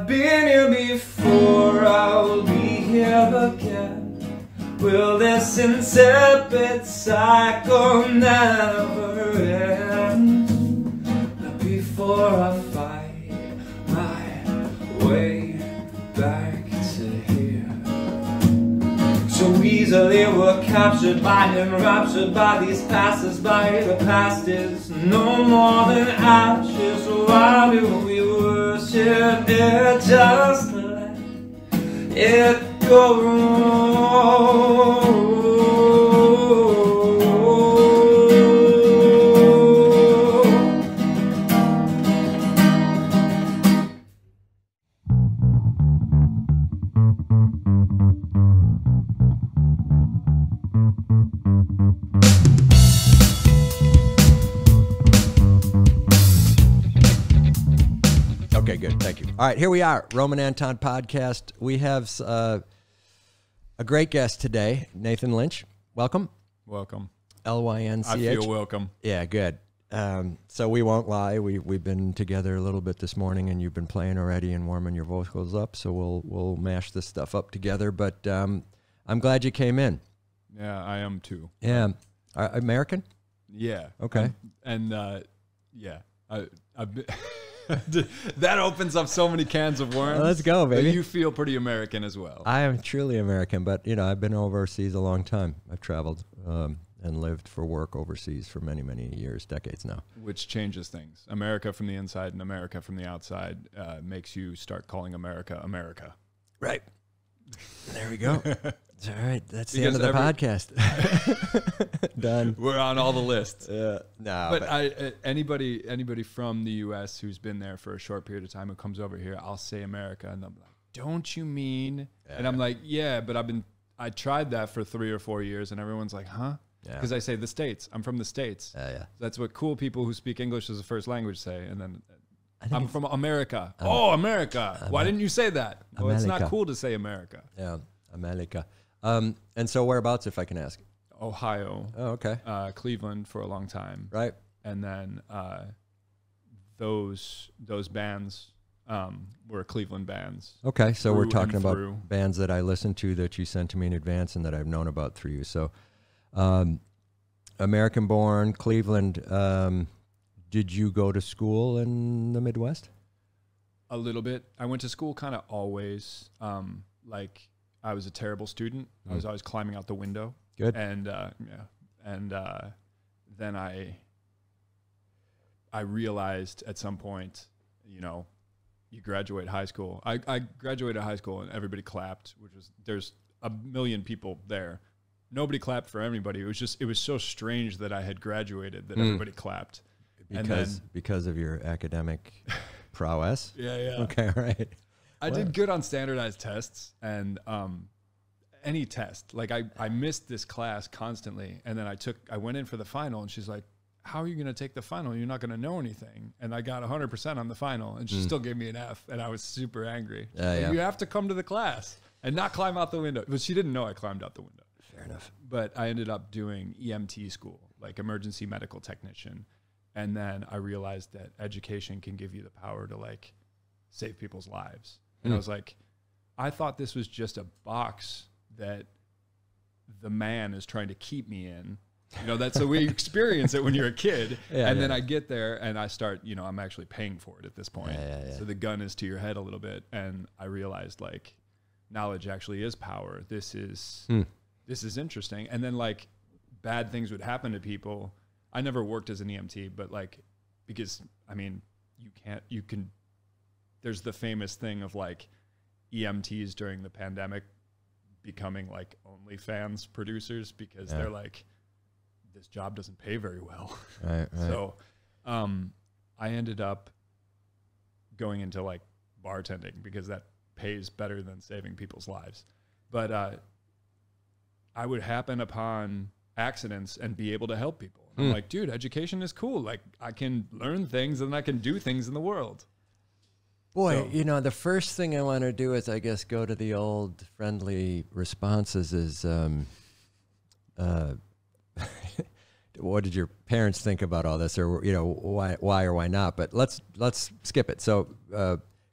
been here before, I'll be here again. Will this insipid cycle never end? Before I fight my way back to here. So easily we're captured by, enraptured by these passers-by. The past is no more than ashes. Why do we worship it? Just let it go. Okay, good. Thank you. All right, here we are, Roman Anton podcast. We have a great guest today, Nathan Lynch. Welcome. Welcome. L-Y-N-C-H. I feel welcome. Yeah, good. So we won't lie. We've been together a little bit this morning, and you've been playing already and warming your vocals up. So we'll mash this stuff up together. But I'm glad you came in. Yeah, I am too. Yeah, American. Yeah. Okay. Yeah, I've been that opens up so many cans of worms. Let's go, baby. But you feel pretty American as well. I am truly American, but I've been overseas a long time. I've traveled and lived for work overseas for many, many years, decades now. Which changes things. America from the inside and America from the outside makes you start calling America, America. Right. There we go. All right. That's the end of the podcast. Done. We're on all the lists. No, but anybody from the U.S. who's been there for a short period of time who comes over here, I'll say America, and I'm like, "Don't you mean?" Yeah. And I'm like, "Yeah, but I tried that for 3 or 4 years," and everyone's like, "Huh?" Because I say the States. I'm from the States. Yeah. That's what cool people who speak English as a first language say, and then I'm from America. America. Why didn't you say that? Well, it's not cool to say America. Yeah, America. And so whereabouts, if I can ask? Ohio. Oh, okay. Cleveland for a long time. Right. And then those bands were Cleveland bands. Okay, so we're talking about bands that I listened to that you sent to me in advance and that I've known about through you. So American-born, Cleveland. Did you go to school in the Midwest? A little bit. I went to school kind of always. I was a terrible student. I was always climbing out the window. Good. And then I realized at some point, you graduate high school. I graduated high school and everybody clapped, there's a million people there. Nobody clapped for anybody. It was so strange that I had graduated that everybody clapped. Because of your academic prowess? Yeah. Okay, all right. I did good on standardized tests and any test. Like I missed this class constantly, and then I went in for the final, and she's like, "How are you going to take the final? You're not going to know anything." And I got 100% on the final, and she still gave me an F, and I was super angry. Yeah. You have to come to the class and not climb out the window. But she didn't know I climbed out the window. Fair enough. But I ended up doing EMT school, like emergency medical technician, and then I realized that education can give you the power to save people's lives. And I was like, I thought this was just a box that the man is trying to keep me in. That's the way you experience it when you're a kid. Then I get there and I start, I'm actually paying for it at this point. Yeah. So the gun is to your head a little bit. And I realized knowledge actually is power. This is interesting. And then bad things would happen to people. I never worked as an EMT, but because there's the famous thing of EMTs during the pandemic becoming OnlyFans producers because they're this job doesn't pay very well. Right. So I ended up going into bartending because that pays better than saving people's lives. But I would happen upon accidents and be able to help people. I'm like, dude, education is cool. I can learn things and I can do things in the world. Boy, the first thing I want to do is, I guess, go to the old friendly responses is, what did your parents think about all this, or why or why not? But let's skip it. So,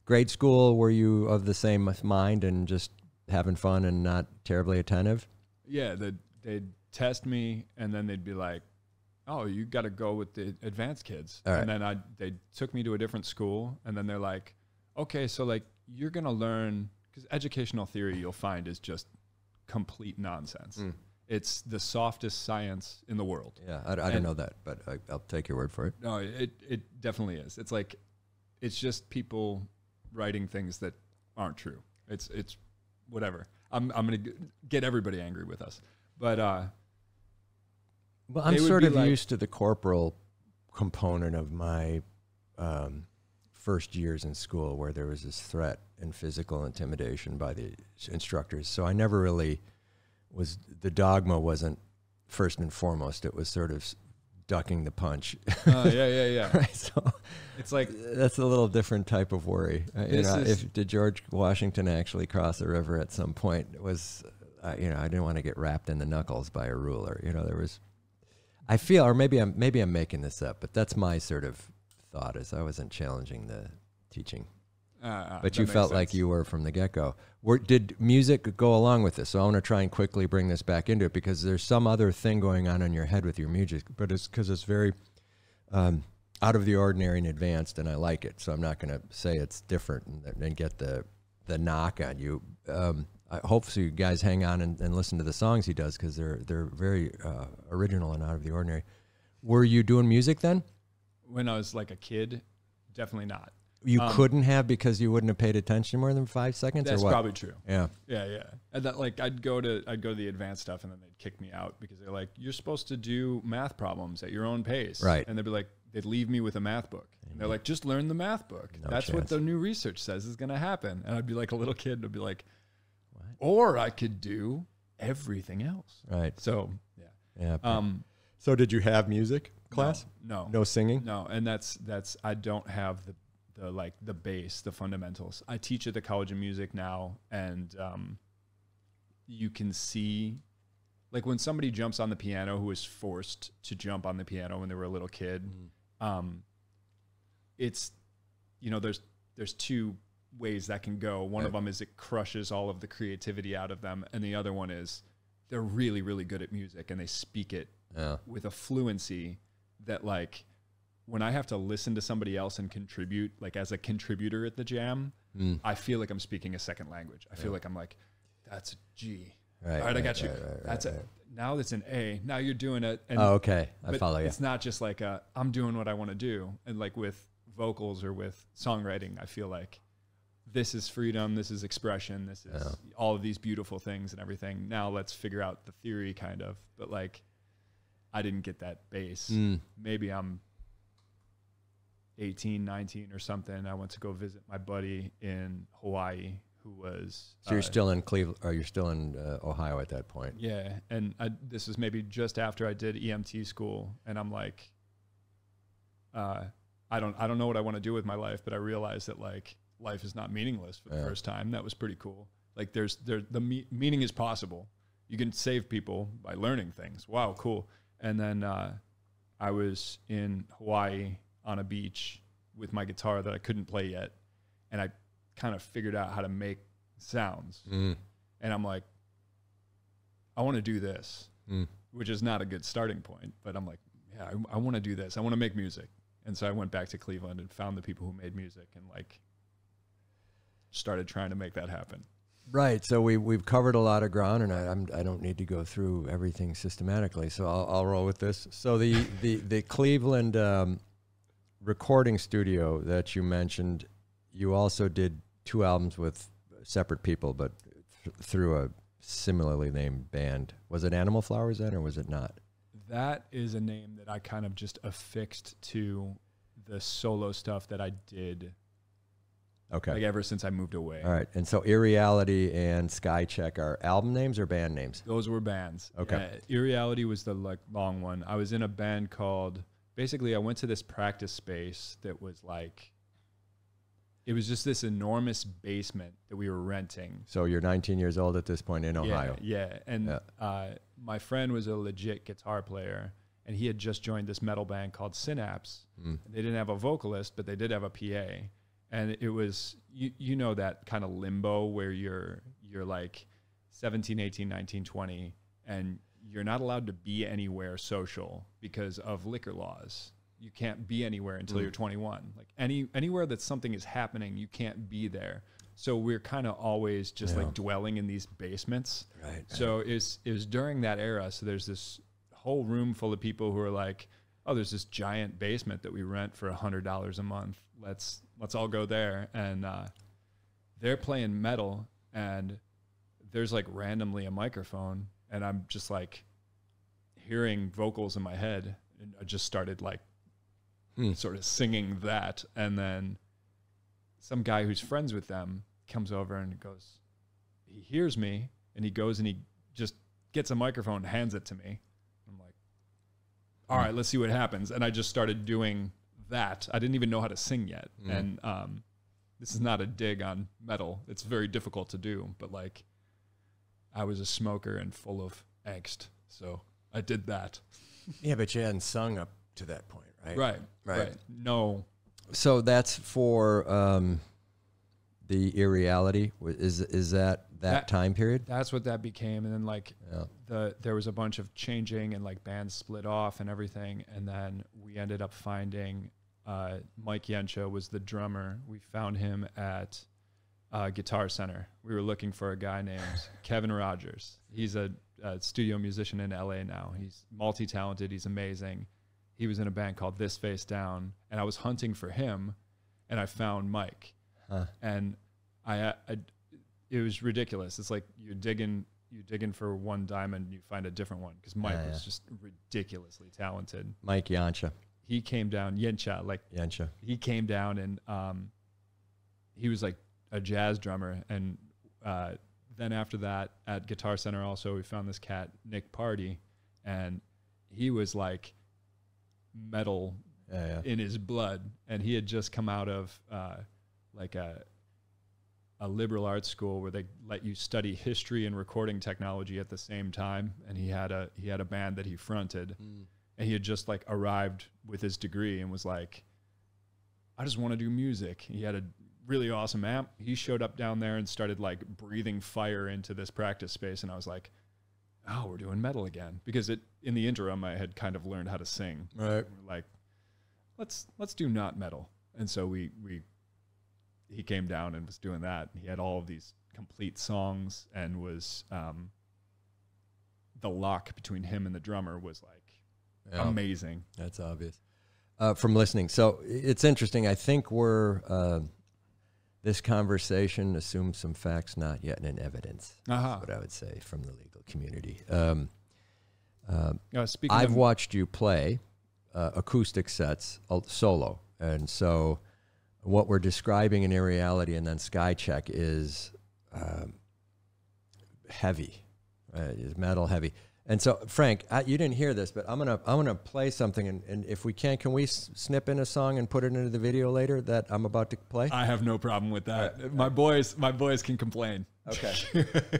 grade school, were you of the same mind and just having fun and not terribly attentive? Yeah, they'd test me, and then they'd be like, "Oh, you got to go with the advanced kids." All right. And then they took me to a different school, and then they're like, "Okay, so like you're gonna learn," because educational theory you'll find is just complete nonsense. It's the softest science in the world. Yeah, I don't know that, but I'll take your word for it. No, it definitely is. It's like, it's just people writing things that aren't true. It's whatever. I'm gonna get everybody angry with us, but well, I'm sort of used to the corporal component of my first years in school, where there was this threat and physical intimidation by the instructors. So I never really the dogma wasn't first and foremost. It was sort of ducking the punch. Yeah. Right, so it's like, that's a little different type of worry. If did George Washington actually cross the river at some point, it was, I didn't want to get wrapped in the knuckles by a ruler. There was, I feel, or maybe I'm making this up, but that's my sort of thought, is I wasn't challenging the teaching. But you felt like you were from the get-go. Did music go along with this? So I want to try and quickly bring this back into it, because there's some other thing going on in your head with your music, but it's because it's very out of the ordinary and advanced, and I like it. So I'm not going to say it's different and get the knock on you. I hope so you guys hang on and listen to the songs he does, because they're very original and out of the ordinary. Were you doing music then? When I was like a kid, definitely not. You couldn't have, because you wouldn't have paid attention more than 5 seconds? That's or what? probably true. Yeah. And that, like, I'd go to the advanced stuff, and then they'd kick me out, because they're like, "You're supposed to do math problems at your own pace." Right. And they'd be like, they'd leave me with a math book. And they're like, "Just learn the math book. No That's chance. what the new research says is going to happen." And I'd be like a little kid, and I'd be like, what? Or I could do everything else. Right. So, yeah. Yeah. So did you have music class? No. No singing? No. And that's I don't have the base, the fundamentals. I teach at the College of Music now, and you can see, like, when somebody jumps on the piano who was forced to jump on the piano when they were a little kid, it's, there's two ways that can go. One of them is it crushes all of the creativity out of them, and the other one is they're really, really good at music, and they speak it with a fluency that, like, when I have to listen to somebody else and contribute, like as a contributor at the jam, I feel like I'm speaking a second language. I feel like I'm like, that's a G. Right, all right, I got you. Now that's an A. Now you're doing it. And, okay. I follow you. It's not just like I'm doing what I want to do. And like with vocals or with songwriting, I feel like this is freedom. This is expression. This is all of these beautiful things and everything. Now let's figure out the theory, kind of. But like, I didn't get that base. Maybe I'm 18, 19 or something. I went to go visit my buddy in Hawaii, who was... So you're still in Cleveland, or you're still in Ohio at that point? Yeah, and this was maybe just after I did EMT school, and I'm like, I don't know what I want to do with my life, but I realized that, like, life is not meaningless for the first time. That was pretty cool. Like, meaning is possible. You can save people by learning things. Wow, cool. And then I was in Hawaii on a beach with my guitar that I couldn't play yet, and I kind of figured out how to make sounds. And I'm like, I want to do this, which is not a good starting point, but I'm like, yeah, I want to do this. I want to make music. And so I went back to Cleveland and found the people who made music, and like started trying to make that happen. Right. So we've covered a lot of ground, and I don't need to go through everything systematically. So I'll roll with this. So the Cleveland recording studio that you mentioned, you also did 2 albums with separate people, but through a similarly named band. Was it Animal Flowers then, or was it not? That is a name that I kind of just affixed to the solo stuff that I did. Okay. Like ever since I moved away. All right. And so Irreality and Skycheck are album names or band names? Those were bands. Okay. Irreality was the like long one. I was in a band called, basically I went to this practice space that was like, it was just this enormous basement that we were renting. So you're 19 years old at this point in Ohio. Yeah. And my friend was a legit guitar player, and he had just joined this metal band called Synapse. They didn't have a vocalist, but they did have a PA. And it was, you know, that kind of limbo where you're like 17, 18, 19, 20, and you're not allowed to be anywhere social because of liquor laws. You can't be anywhere until you're 21. Like anywhere that something is happening, you can't be there. So we're kind of always just like dwelling in these basements. Right. So it was during that era. So there's this whole room full of people who are like, oh, there's this giant basement that we rent for $100 a month. Let's all go there. And they're playing metal, and there's like randomly a microphone, and I'm just like hearing vocals in my head, and I just started like sort of singing that. And then some guy who's friends with them comes over and goes, he hears me, and he goes and he just gets a microphone and hands it to me. I'm like, all right, let's see what happens. And I just started doing that. I didn't even know how to sing yet. And this is not a dig on metal. It's very difficult to do, but like I was a smoker and full of angst. So I did that. Yeah, but you hadn't sung up to that point, right? Right. No. So that's for the irreality. Is that time period? That's what that became. And then like there was a bunch of changing, and like bands split off and everything. And then we ended up finding Mike Yensha was the drummer. We found him at Guitar Center. We were looking for a guy named Kevin Rogers. He's a studio musician in LA now. He's multi-talented. He's amazing. He was in a band called This Face Down, and I was hunting for him, and I found Mike. And it was ridiculous. It's like you're digging for one diamond, and you find a different one, because Mike was just ridiculously talented. Mike Yensha. He came down, Yensha. He came down, and he was like a jazz drummer. And then after that, at Guitar Center also, we found this cat, Nick Party, and he was like metal in his blood, and he had just come out of like a liberal arts school where they let you study history and recording technology at the same time. And he had a band that he fronted, and he had just like arrived with his degree and was like, I just want to do music. He had a really awesome amp. He showed up down there and started like breathing fire into this practice space, and I was like, oh, we're doing metal again. Because in the interim, I had kind of learned how to sing. Right. We're like, let's do not metal. And so he came down and was doing that. He had all of these complete songs, and was the lock between him and the drummer was like amazing. That's obvious. From listening. So it's interesting. I think this conversation assumes some facts not yet in evidence. That's what I would say from the legal community. I've watched you play acoustic sets solo. And so what we're describing in Irreality and then Skycheck is heavy, is metal heavy. And so, Frank, you didn't hear this, but I'm gonna play something, and if we can we snip in a song and put it into the video later that I'm about to play? I have no problem with that. Right. My boys can complain. Okay.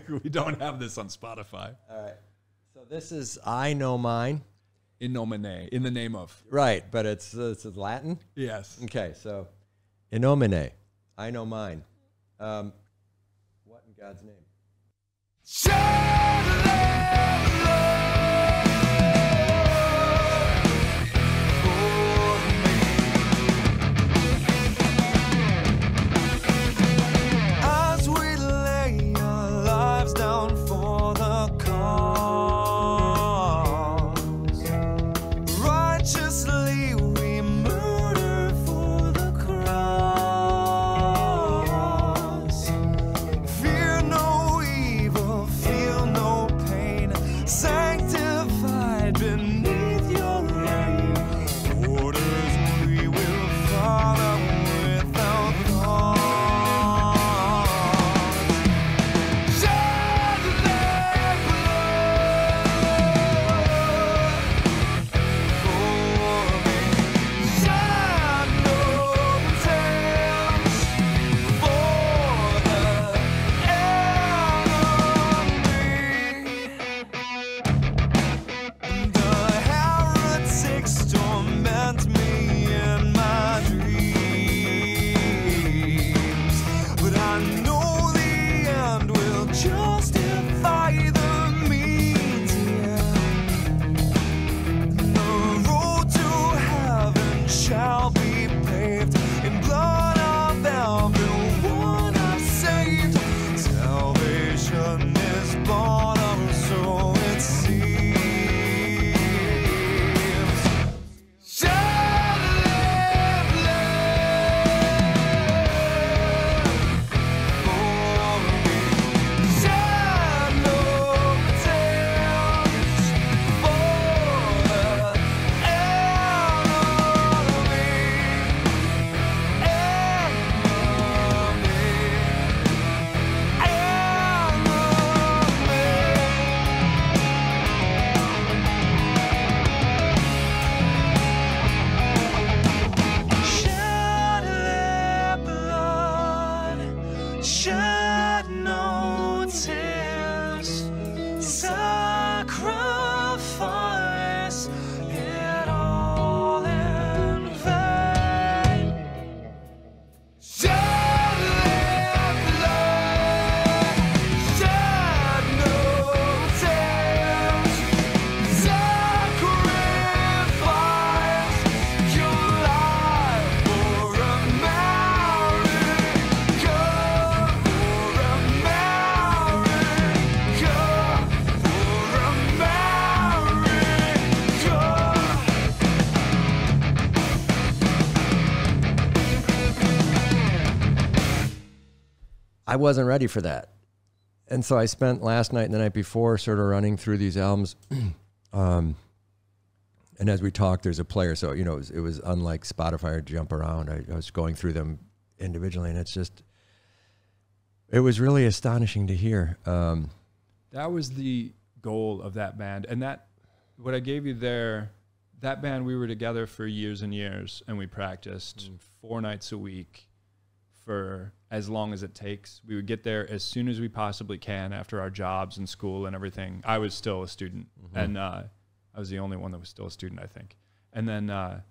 We don't have this on Spotify. All right. So this is I Know Mine. In nomine, in the name of. Right, but it's Latin? Yes. Okay, so in nomine, I know mine. What in God's name? As we lay our lives down for the cause, righteously we murder for the cross. Fear no shed no tears, sacrifice it all in vain. Shed blood, shed no tears, sacrifice your life for America, for America, for America. I wasn't ready for that. And so I spent last night and the night before sort of running through these albums. And as we talked, there's a player. So, you know, it was unlike Spotify or Jump Around. I was going through them individually, and it was really astonishing to hear. That was the goal of that band. And what I gave you there, that band, we were together for years and years, and we practiced 4 nights a week for as long as it takes. We would get there as soon as we possibly can after our jobs and school and everything. I was still a student, and I was the only one that was still a student, I think. And then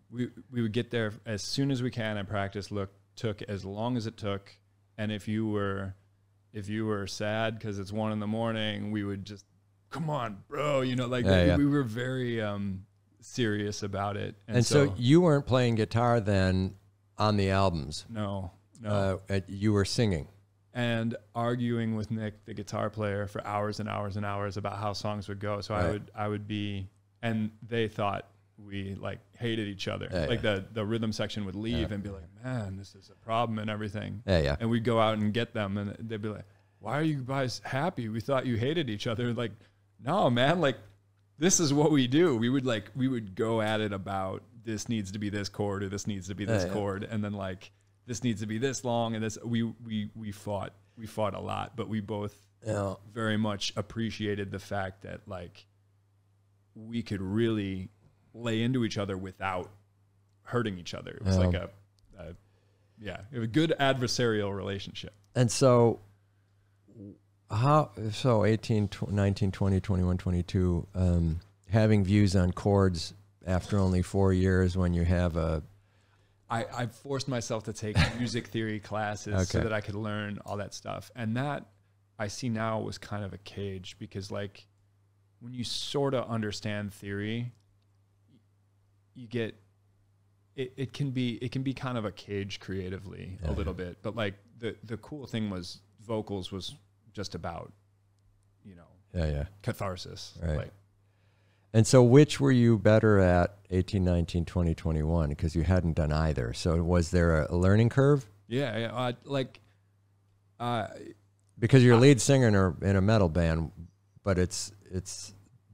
we would get there as soon as we can, and practice took as long as it took. And if you were sad because it's 1 a.m, we would just, come on, bro, you know, like we were very serious about it. And so you weren't playing guitar then on the albums. No. You were singing and arguing with Nick, the guitar player, for hours and hours and hours about how songs would go. So I would be, and they thought we like hated each other. The rhythm section would leave and be like, man, this is a problem and everything. And we'd go out and get them, and they'd be like, why are you guys happy? We thought you hated each other. Like, no, man, like this is what we do. We would go at it about, this needs to be this chord, or this needs to be this chord, and then like this needs to be this long, and this we fought a lot, but we both very much appreciated the fact that like we could really lay into each other without hurting each other. It was like it was a good adversarial relationship. And so 18, 19, 20, 21, 22, having views on chords after only 4 years, when you have I forced myself to take music theory classes so that I could learn all that stuff. And that I see now was kind of a cage, because like when you sort of understand theory, you get, it can be kind of a cage creatively a little bit. But like the cool thing was vocals was just about, you know, catharsis. Right. Like, and so which were you better at 18, 19, 20, 21? Because you hadn't done either. So was there a learning curve? Because you're a lead singer in a metal band, but it's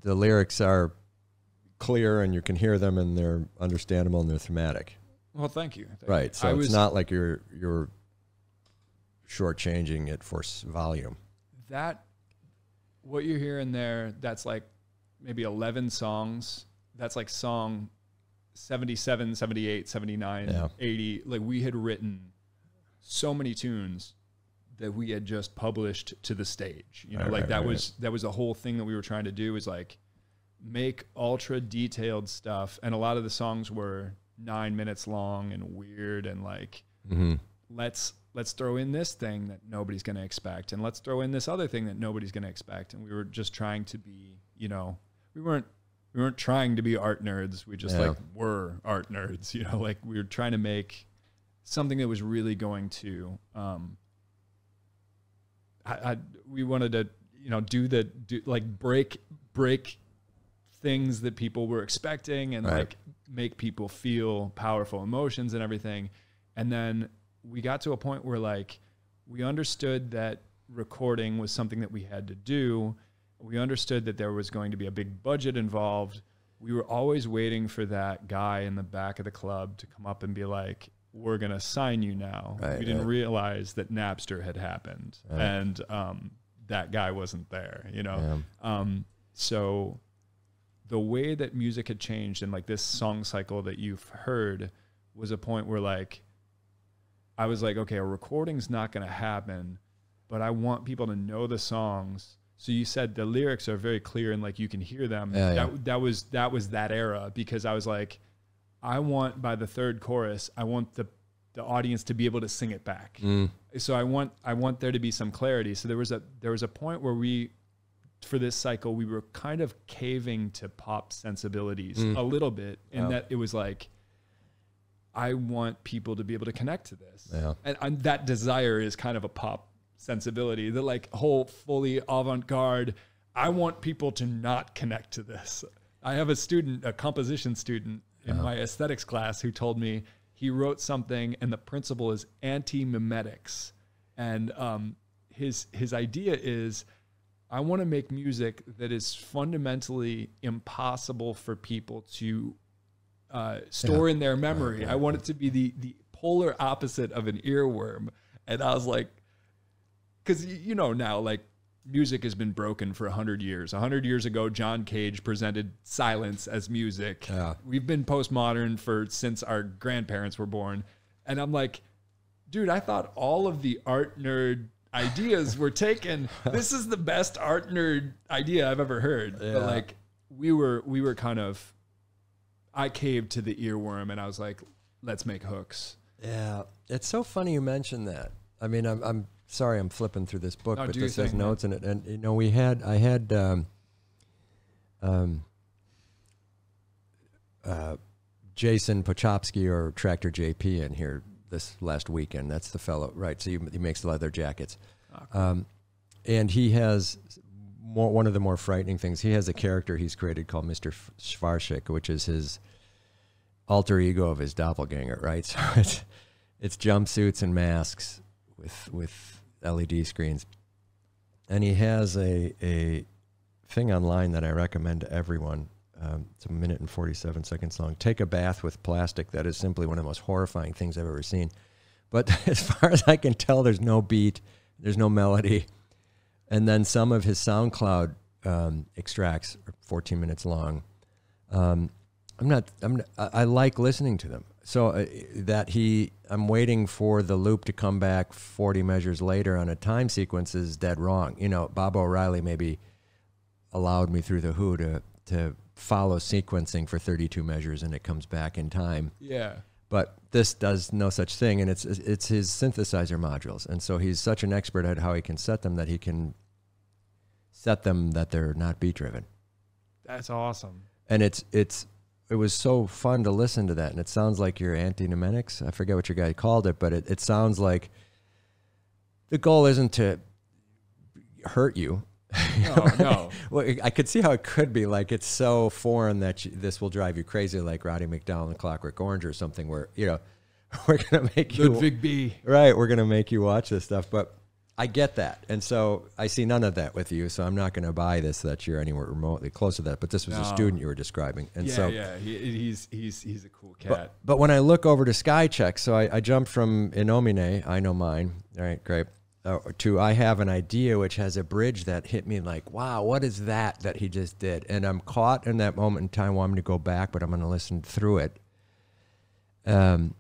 the lyrics are clear and you can hear them and they're understandable and they're thematic. Well, thank you. Right. So it's not like you're shortchanging it for volume. That, what you're hearing there, that's like maybe 11 songs. That's like song 77, 78, 79, 80. Like we had written so many tunes that we had just published to the stage. You know, that was the whole thing that we were trying to do, is like make ultra detailed stuff. And a lot of the songs were 9 minutes long and weird, and like, let's throw in this thing that nobody's going to expect, and let's throw in this other thing that nobody's going to expect. And we were just trying to be, you know, we weren't trying to be art nerds. We just like were art nerds, you know, like we were trying to make something that was really going to, we wanted to, you know, break things that people were expecting, and like make people feel powerful emotions and everything. And then we got to a point where like we understood that recording was something that we had to do. We understood that there was going to be a big budget involved. We were always waiting for that guy in the back of the club to come up and be like, we're going to sign you now. We didn't realize that Napster had happened, and that guy wasn't there, you know? So the way that music had changed, and like this song cycle that you've heard, was a point where like, I was like, okay, a recording's not going to happen but I want people to know the songs. So you said the lyrics are very clear and like you can hear them. That was that era, because I was like, I want by the third chorus, I want the audience to be able to sing it back. So I want there to be some clarity. So there was a point where for this cycle, we were kind of caving to pop sensibilities a little bit, in that it was like, I want people to be able to connect to this. Yeah. And that desire is kind of a pop sensibility, the like whole fully avant-garde. I want people to not connect to this. I have a composition student in my aesthetics class who told me he wrote something and the principle is anti-mimetics. And his idea is, I want to make music that is fundamentally impossible for people to store in their memory. I want it to be the polar opposite of an earworm. And I was like, because you know now, like, music has been broken for 100 years. 100 years ago, John Cage presented silence as music. Yeah. We've been postmodern since our grandparents were born. And I'm like, dude, I thought all of the art nerd ideas were taken. This is the best art nerd idea I've ever heard. Yeah. But like, we were kind of, I caved to the earworm and I was like, let's make hooks. Yeah. It's so funny you mentioned that. I mean, I'm sorry I'm flipping through this book, but this has notes in it. And, you know, I had Jason Pochopsky, or Tractor JP, in here this last weekend. That's the fellow, right? So he makes the leather jackets. Oh, cool. And he has one of the more frightening things. He has a character he's created called Mr. Schwarzschick, which is his alter ego of his doppelganger, right? So it's jumpsuits and masks with LED screens. And he has a thing online that I recommend to everyone. It's 1 minute and 47 seconds long. Take a bath with plastic. That is simply one of the most horrifying things I've ever seen. But as far as I can tell, there's no beat, there's no melody. And then some of his SoundCloud extracts are 14 minutes long. I like listening to them. So I'm waiting for the loop to come back 40 measures later on a time sequence is dead wrong. You know, Bob O'Reilly maybe allowed me through the Who to follow sequencing for 32 measures and it comes back in time. Yeah. But this does no such thing, and it's his synthesizer modules. And so he's such an expert at how he can set them that he can set them that they're not beat driven. That's awesome. And it was so fun to listen to that. And it sounds like your anti-mnemonics. I forget what your guy called it, but it sounds like the goal isn't to hurt you. No. Well, I could see how it could be. Like, it's so foreign that this will drive you crazy, like Roddy McDowell and Clockwork Orange or something, where, you know, we're going to make you... Ludwig B. Right, we're going to make you watch this stuff. But I get that. And so I see none of that with you, so I'm not going to buy this that you're anywhere remotely close to that. But this was a student you were describing. And he's a cool cat. But when I look over to Skycheck, so I jumped from Inomine, I know mine, all right, great, to I Have an Idea, which has a bridge that hit me like, wow, what is that he just did? And I'm caught in that moment in time wanting to go back, but I'm going to listen through it. And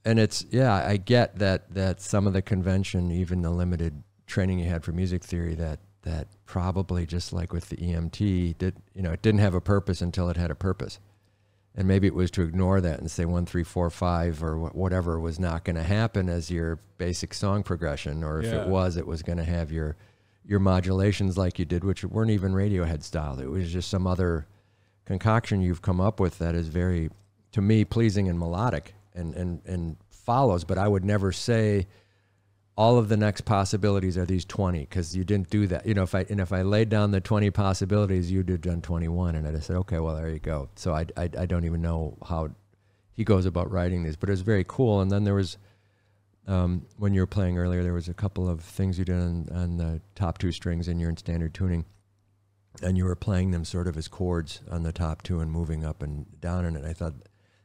it's, I get that some of the convention, even the limited training you had for music theory, that probably, just like with the EMT, it didn't have a purpose until it had a purpose. And maybe it was to ignore that and say 1, 3, 4, 5 or whatever was not going to happen as your basic song progression. Or if it was going to have your modulations like you did, which weren't even Radiohead style. It was just some other concoction you've come up with that is very, to me, pleasing and melodic and follows. But I would never say all of the next possibilities are these 20, because you didn't do that. You know, if I laid down the 20 possibilities, you'd have done 21, and I'd have said, okay, well, there you go. So I don't even know how he goes about writing these, but it was very cool. And then there was, when you were playing earlier, there was a couple of things you did on the top 2 strings, and you're in standard tuning, and you were playing them sort of as chords on the top 2 and moving up and down in it. I thought,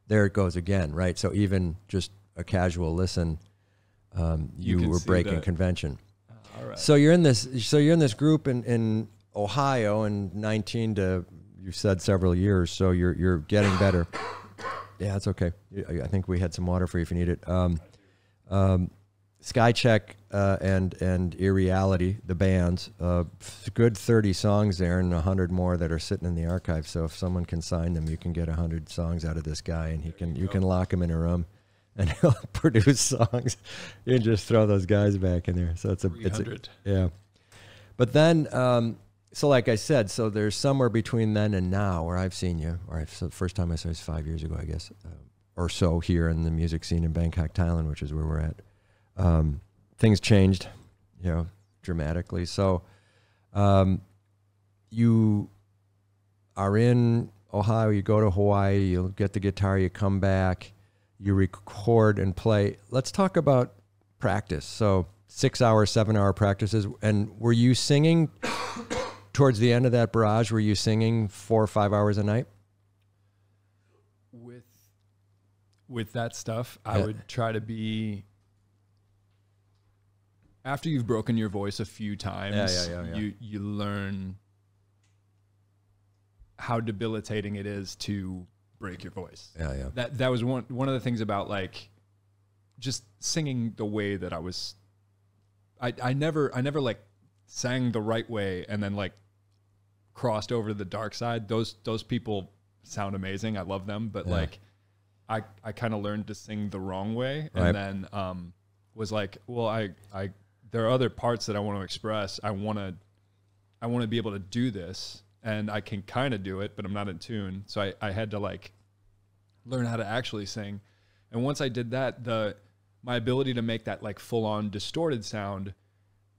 there it goes again, right? So even just a casual listen, you were breaking convention. All right. So you're in this group in Ohio, and 19 to, you said, several years. So you're getting better. Yeah, it's okay. I think we had some water for you if you need it. Skycheck and Irreality, the bands, good 30 songs there and 100 more that are sitting in the archive. So if someone can sign them, you can get 100 songs out of this guy, and you can lock him in a room, and he'll produce songs. You can just throw those guys back in there. So it's a yeah. But then, so like I said, so there's somewhere between then and now where I've seen you. So the first time I saw you was 5 years ago, I guess, or so, here in the music scene in Bangkok, Thailand, which is where we're at. Things changed, dramatically. So, you are in Ohio, you go to Hawaii, you'll get the guitar, you come back, you record and play. Let's talk about practice. So 6-hour, 7-hour practices. And were you singing towards the end of that barrage? Were you singing 4 or 5 hours a night? With that stuff, I would try to be, after you've broken your voice a few times, you learn how debilitating it is to break your voice. That was one of the things about, like, just singing the way that I was. I never like sang the right way and then like crossed over to the dark side. Those people sound amazing. I love them, but like I kind of learned to sing the wrong way, and then was like, well, there are other parts that I want to express. I want to be able to do this, and I can kind of do it, but I'm not in tune. So I had to like learn how to actually sing. And once I did that, my ability to make that like full on distorted sound,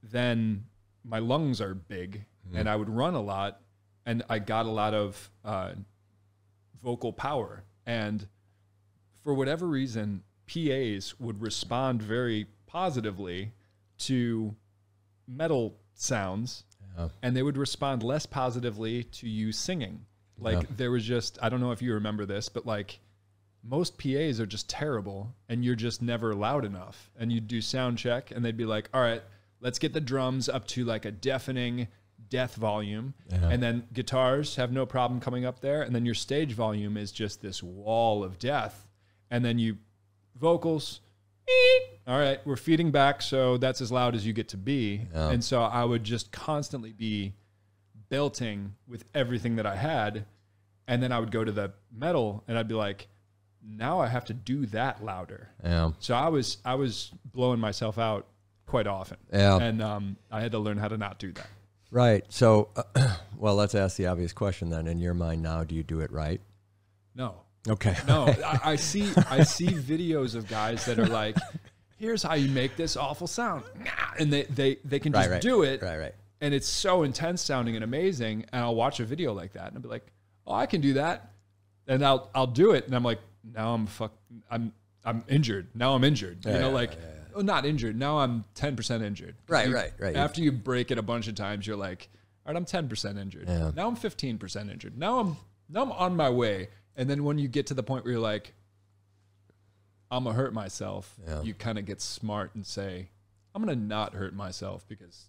then my lungs are big, and I would run a lot, and I got a lot of vocal power. And for whatever reason, PAs would respond very positively to metal sounds, and they would respond less positively to you singing. Like there was just, I don't know if you remember this, but like most PAs are just terrible, and you're just never loud enough. And you'd do sound check, and they'd be like, all right, let's get the drums up to like a deafening death volume, and then guitars have no problem coming up there, and then your stage volume is just this wall of death, and then you vocals, all right, we're feeding back, so that's as loud as you get to be. And so I would just constantly be belting with everything that I had, and then I would go to the metal, and I'd be like, now I have to do that louder. So I was blowing myself out quite often, and I had to learn how to not do that. Right. So, well, let's ask the obvious question then. In your mind now, do you do it right? No. Okay. No. I see videos of guys that are like, here's how you make this awful sound, and they can just do it. Right. And it's so intense sounding and amazing. And I'll watch a video like that, and I'll be like, oh, I can do that, and I'll do it, and I'm like, now I'm injured. Now I'm injured. Oh, not injured. Now I'm 10% injured. Right. After you break it a bunch of times, you're like, all right, I'm 10% injured. Now I'm 15% injured. Now I'm on my way. And then when you get to the point where you're like, I'm gonna hurt myself, you kind of get smart and say, I'm gonna not hurt myself, because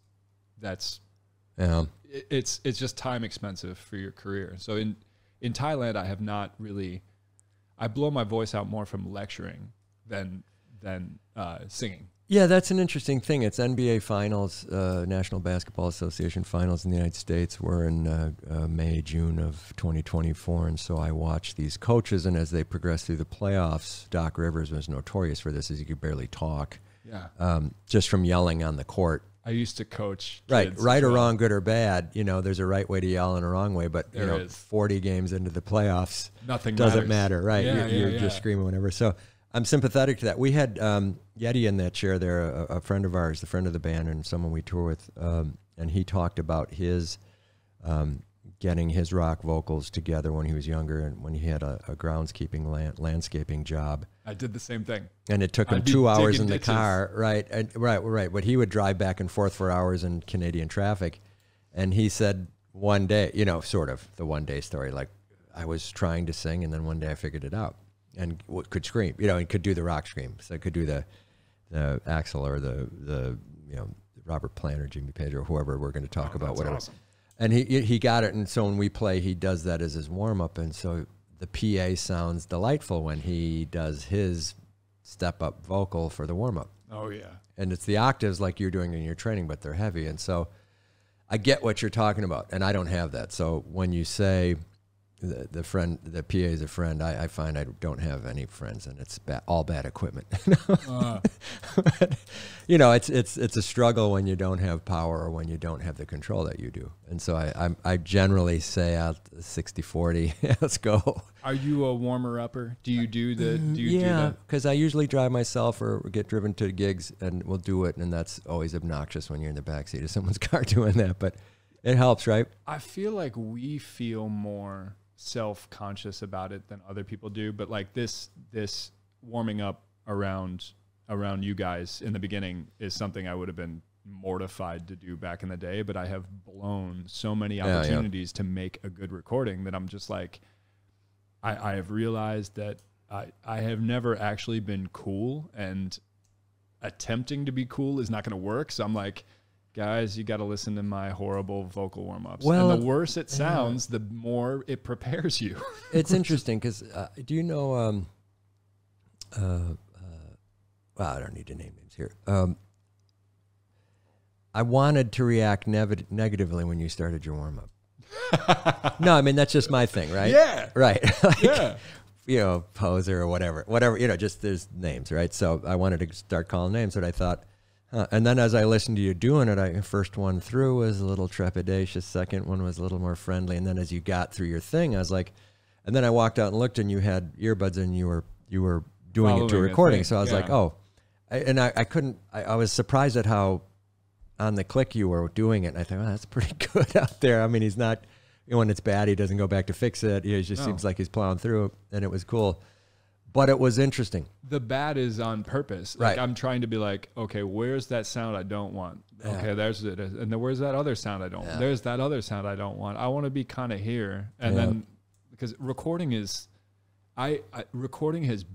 that's it's just time expensive for your career. So in Thailand, I have not really. I blow my voice out more from lecturing than singing. Yeah, that's an interesting thing. It's NBA Finals, National Basketball Association Finals in the United States. We're in May, June of 2024, and so I watch these coaches, and as they progress through the playoffs, Doc Rivers was notorious for this, as he could barely talk, just from yelling on the court. I used to coach kids right or wrong, good or bad. There's a right way to yell and a wrong way, but 40 games into the playoffs, nothing doesn't matter, right? You're just screaming whatever. So I'm sympathetic to that. We had Yeti in that chair there, a friend of ours, the friend of the band, and someone we tour with, and he talked about his getting his rock vocals together when he was younger, and when he had a groundskeeping landscaping job. I did the same thing. And it took him 2 hours in the car, right? But he would drive back and forth for hours in Canadian traffic. And he said one day, sort of the one day story, like, I was trying to sing, and then one day I figured it out and could scream, and could do the rock scream. So I could do the Axl or the Robert Plant or Jimmy Page or whoever we're going to talk about, whatever. Awesome. And he got it, and so when we play, he does that as his warm-up, and so the PA sounds delightful when he does his step-up vocal for the warm-up. Oh, yeah. and it's the octaves like you're doing in your training, but they're heavy. And so I get what you're talking about, and I don't have that. So when you say the PA is a friend, I find I don't have any friends, and it's all bad equipment. But, you know, it's a struggle when you don't have power or when you don't have the control that you do. And so I generally say out 60-40, let's go. Are you a warmer-upper? Do you do that? Yeah, because I usually drive myself or get driven to gigs, and we'll do it, and that's always obnoxious when you're in the backseat of someone's car doing that, but it helps, right? I feel like we feel more self-conscious about it than other people do, but like this warming up around you guys in the beginning is something I would have been mortified to do back in the day, but I have blown so many opportunities to make a good recording that I'm just like, I have realized that I have never actually been cool, and attempting to be cool is not going to work. So I'm like, guys, you got to listen to my horrible vocal warm-ups. Well, and the worse it sounds, the more it prepares you. It's interesting because do you know, well, I don't need to name names here. I wanted to react negatively when you started your warm-up. No, I mean, that's just my thing, right? Yeah. Right. Like, you know, poser or whatever, you know, just there's names, right? So I wanted to start calling names, but I thought, and then as I listened to you doing it, first one through was a little trepidatious, second one was a little more friendly, and then as you got through your thing, I was like, and then I walked out and looked, and you had earbuds, and you were doing it to a recording, so I was like, oh, I was surprised at how on the click you were doing it, and I thought, well, that's pretty good out there. I mean, he's not, you know, when it's bad, he doesn't go back to fix it. It just seems like he's plowing through, and it was cool. But it was interesting. The bad is on purpose. Like, I'm trying to be like, okay, where's that sound I don't want? Yeah. Okay, there's it. And then where's that other sound I don't want? There's that other sound I don't want. I want to be kind of here. And then, because recording has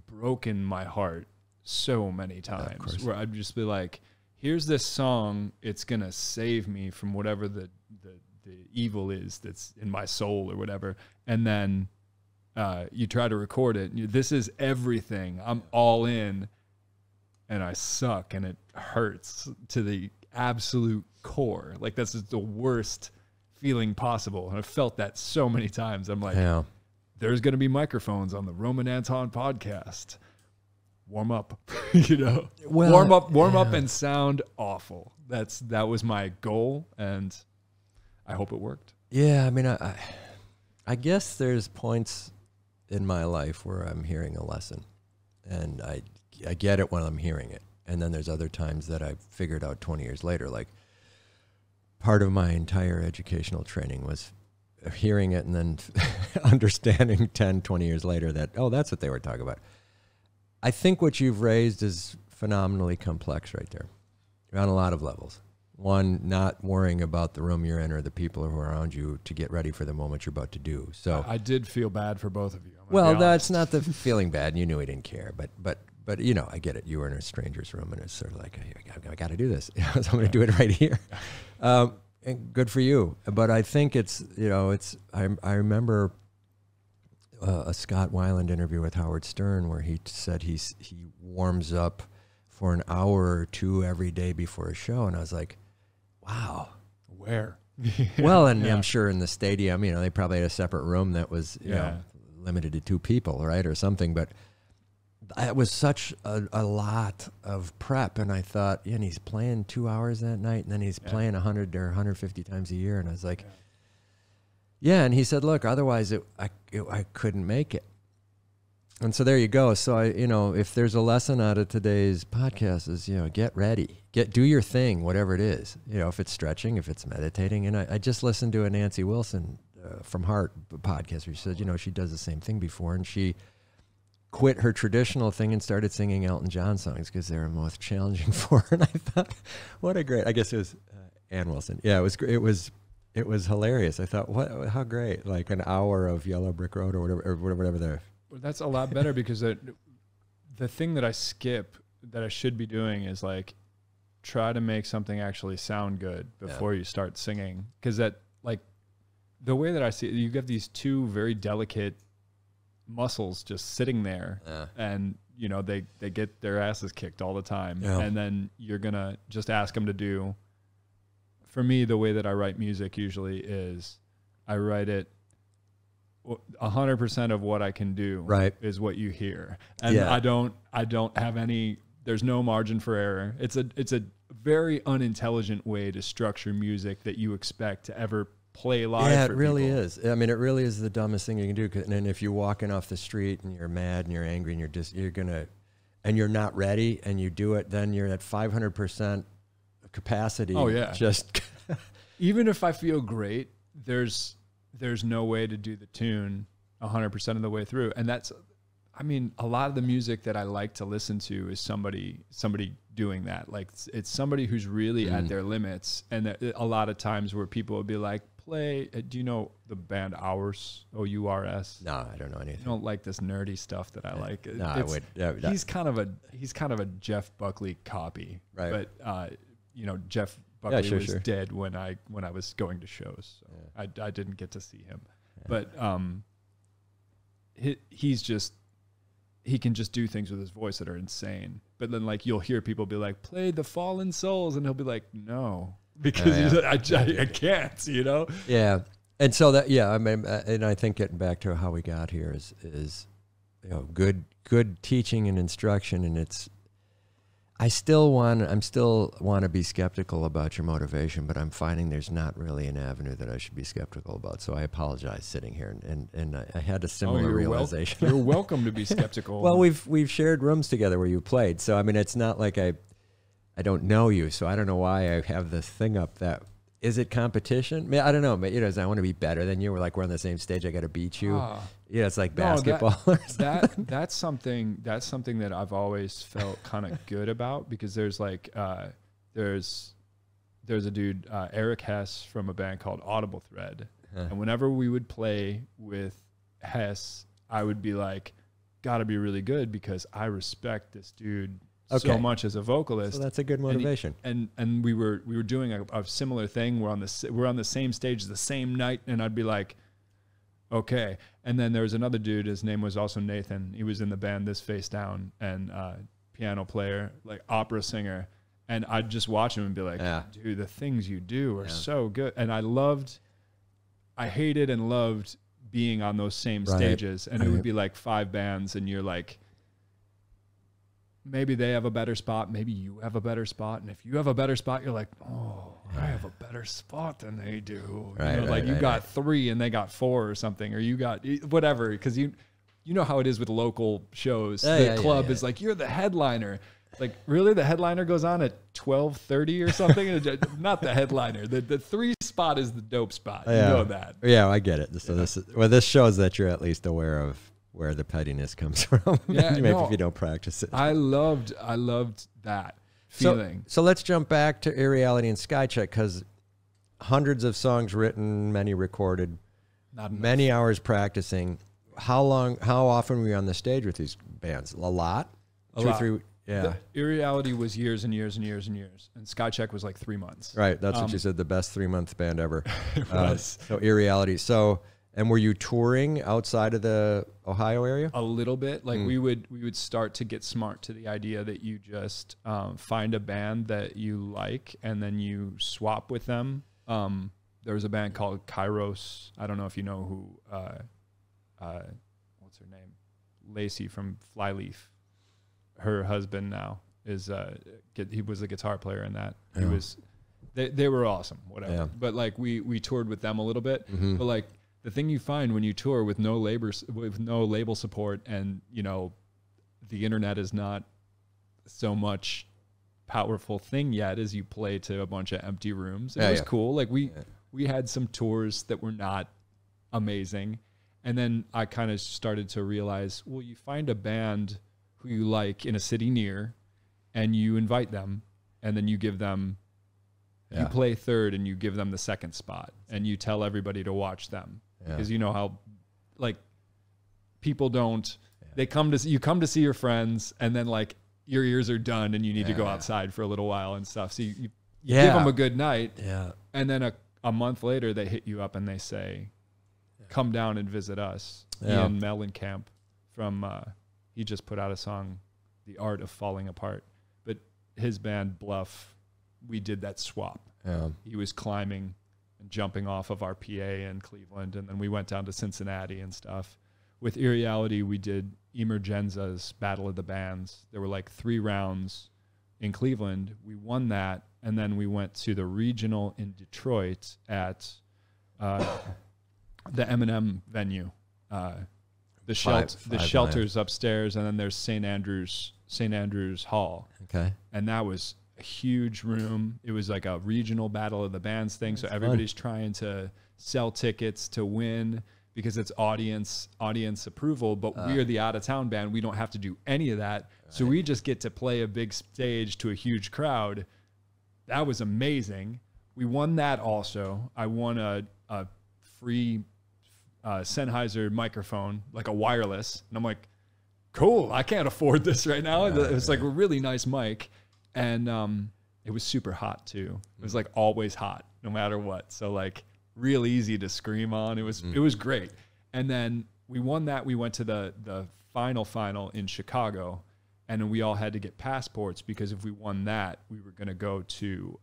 broken my heart so many times, where I'd just be like, here's this song. It's going to save me from whatever the evil is that's in my soul or whatever. And then you try to record it. This is everything. I'm all in, and I suck, and it hurts to the absolute core. Like, this is the worst feeling possible. And I've felt that so many times. I'm like, there's going to be microphones on the Roman Anton podcast. Warm up, you know, warm up and sound awful. That was my goal, and I hope it worked. Yeah. I mean, I guess there's points in my life where I'm hearing a lesson, and I get it when I'm hearing it. And then there's other times that I've figured out 20 years later, like part of my entire educational training was hearing it and then understanding 10, 20 years later that, oh, that's what they were talking about. I think what you've raised is phenomenally complex right there on a lot of levels. One, not worrying about the room you're in or the people who are around you to get ready for the moment you're about to do. So I did feel bad for both of you. Well, that's not the feeling bad. You knew he didn't care, but you know, I get it. You were in a stranger's room, and it's sort of like, I got to do this. So I'm going to do it right here. And good for you. But I think it's, you know, I remember a Scott Weiland interview with Howard Stern where he said he warms up for an hour or two every day before a show, and I was like, wow. Where? Well, and I'm sure in the stadium, you know, they probably had a separate room that was, you know, limited to 2 people, right, or something. But it was such a lot of prep, and I thought, yeah, and he's playing 2 hours that night, and then he's playing 100 or 150 times a year, and I was like, and he said, look, otherwise I couldn't make it. And so there you go. So you know, if there's a lesson out of today's podcast is, you know, get ready, do your thing, whatever it is, you know, if it's stretching, if it's meditating. And I just listened to a Nancy Wilson from Heart podcast where she said, you know, she does the same thing before, and she quit her traditional thing and started singing Elton John songs because they were most challenging for her. And I thought, what a great, I guess it was Ann Wilson. Yeah, it was hilarious. I thought, how great, like an hour of Yellow Brick Road or whatever the. That's a lot better because the thing that I skip that I should be doing is like try to make something actually sound good before you start singing. Because that, like, the way that I see it, you get these 2 very delicate muscles just sitting there, and you know, they get their asses kicked all the time. Yeah. And then you're going to just ask them to do, for me, the way that I write music usually is I write it 100% of what I can do Right. is what you hear. And Yeah. I don't have any, there's no margin for error. It's a very unintelligent way to structure music that you expect to ever play live. Yeah, for it really people. is. I mean, it really is the dumbest thing you can do. And then if you're walking off the street and you're mad and you're angry and you're not ready and you do it, then you're at 500% capacity. Oh yeah. Just Even if I feel great, there's no way to do the tune 100% of the way through. And that's, I mean, a lot of the music that I like to listen to is somebody doing that. Like it's somebody who's really at their limits. And a lot of times where people would be like, play, do you know the band Ours, O-U-R-S? no, I don't know anything. You don't like this nerdy stuff that I like. No, I would. He's kind of a Jeff Buckley copy. Right. But, you know, Jeff Buckley was sure. dead when I was going to shows. So I didn't get to see him. But he can just do things with his voice that are insane. But then like you'll hear people be like, play The Fallen Souls, and he'll be like, no, because I can't, you know? Yeah. And so that, yeah, I mean, and I think getting back to how we got here is you know, good teaching and instruction. And I'm still want to be skeptical about your motivation, but I'm finding there's not really an avenue that I should be skeptical about. So I apologize sitting here, and I had a similar realization. You're welcome to be skeptical. Well, we've shared rooms together where you played, so I mean, it's not like I don't know you, so I don't know why I have this thing up. That is it competition? I mean, I don't know. You know, I want to be better than you. We're on the same stage. I got to beat you. Yeah, it's like basketball. That's something that I've always felt kind of good about, because there's like there's a dude, Eric Hess, from a band called Audible Thread, and whenever we would play with Hess, I would be like, gotta be really good because I respect this dude so much as a vocalist. So that's a good motivation. And we were doing a similar thing. We're on the same stage the same night, and I'd be like, okay. And then there was another dude, his name was also Nathan. He was in the band This Face Down, and piano player, like opera singer. And I'd just watch him and be like, dude, the things you do are so good. And I hated and loved being on those same stages. And it would be like 5 bands, and you're like, maybe they have a better spot, maybe you have a better spot. And if you have a better spot, you're like, oh, I have a better spot than they do. You got 3 and they got 4 or something, or you got whatever. Because you know how it is with local shows. The club is like, you're the headliner. Like, really? The headliner goes on at 12:30 or something? Not the headliner. The 3 spot is the dope spot. You know that. Yeah, I get it. So this shows that you're at least aware of where the pettiness comes from. Maybe if you don't practice it. I loved that feeling. So let's jump back to Irreality and Skycheck, because hundreds of songs written, many recorded, many hours practicing. How often were you on the stage with these bands? A lot? 2 or 3? Yeah. Irreality was years and years and years and years. And Skycheck was like 3 months. Right. That's what you said, the best 3-month band ever. It was. So Irreality. And were you touring outside of the Ohio area? A little bit. Like we would start to get smart to the idea that you just find a band that you like, and then you swap with them. There was a band called Kairos. I don't know if you know who, what's her name? Lacey from Flyleaf. Her husband now is, he was a guitar player in that. He was, they were awesome, whatever. Yeah. But like we toured with them a little bit, but like, the thing you find when you tour with no label support, and you know, the internet is not so much powerful thing yet, as you play to a bunch of empty rooms. It was cool. Like we had some tours that were not amazing, and then I kind of started to realize, well, you find a band who you like in a city near, and you invite them, and then you give them. You play third, and you give them the second spot, and you tell everybody to watch them. Because you know how, like, people don't. They come to see your friends, and then like your ears are done, and you need to go outside for a little while and stuff. So you give them a good night, and then a month later they hit you up and they say, "Come down and visit us." Ian Mellencamp from He just put out a song, The Art of Falling Apart. But his band, Bluff, we did that swap. He was climbing and jumping off of our PA in Cleveland, and then we went down to Cincinnati and stuff. With Irreality, we did Emergenza's Battle of the Bands. There were like 3 rounds in Cleveland. We won that, and then we went to the regional in Detroit at the M&M venue. The shelters upstairs, and then there's St. Andrews Hall. Okay. And that was a huge room. It was like a regional Battle of the Bands thing. So everybody's trying to sell tickets to win because it's audience approval, but we are the out of town band. We don't have to do any of that. Right. So we just get to play a big stage to a huge crowd. That was amazing. We won that also. I won a free Sennheiser microphone, like a wireless. And I'm like, cool, I can't afford this right now. It was like a really nice mic. And it was super hot too. It was like always hot, no matter what. So like real easy to scream on. It was great. And then we won that. We went to the final in Chicago, and then we all had to get passports because if we won that, we were going to go to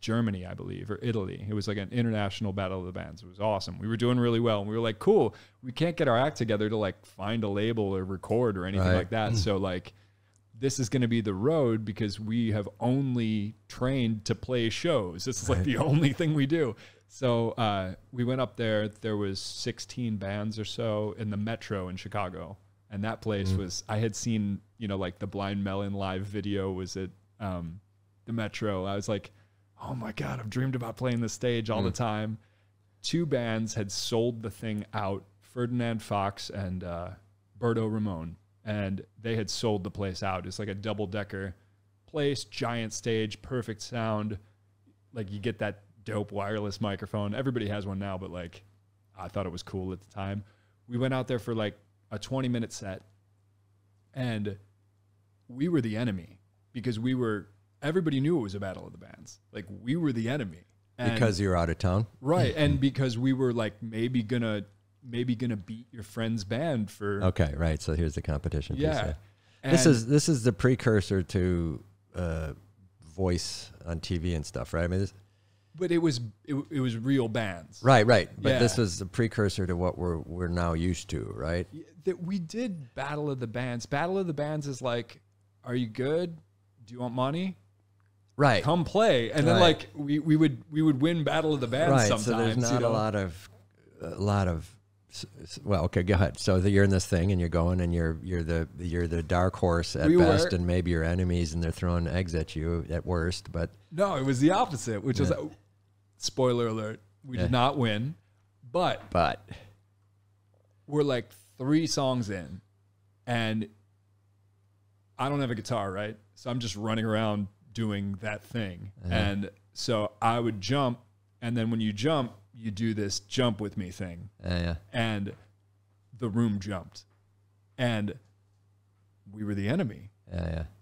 Germany, I believe, or Italy. It was like an international Battle of the Bands. It was awesome. We were doing really well. And we were like, cool, we can't get our act together to like find a label or record or anything like that. So like, this is going to be the road because we have only trained to play shows. This is like the only thing we do. So we went up there. There was 16 bands or so in the Metro in Chicago. And that place was, I had seen, like the Blind Melon live video was at the Metro. I was like, oh my God, I've dreamed about playing this stage all the time. 2 bands had sold the thing out, Ferdinand Fox and Berto Ramon. And they had sold the place out. It's like a double-decker place, giant stage, perfect sound. Like you get that dope wireless microphone. Everybody has one now, but like I thought it was cool at the time. We went out there for like a 20-minute set, and we were the enemy because everybody knew it was a Battle of the Bands. Like we were the enemy. And because you were out of town? Right. And because we were like maybe gonna beat your friend's band for... Okay, right. So here's the competition. Yeah. This is the precursor to voice on TV and stuff, right? I mean, but it was real bands. Right. But this was the precursor to what we're now used to, right? That we did Battle of the Bands. Battle of the Bands is like, are you good? Do you want money? Right. Come play. And then like we would win Battle of the Bands sometimes. So there's not a lot of well, okay, go ahead. So you're in this thing and you're going and you're the dark horse at best and maybe your enemies and they're throwing eggs at you at worst, but no, it was the opposite, which was spoiler alert, we did not win, but we're like 3 songs in and I don't have a guitar, right? So I'm just running around doing that thing. And so I would jump, and then when you jump, you do this jump with me thing. And the room jumped. And we were the enemy.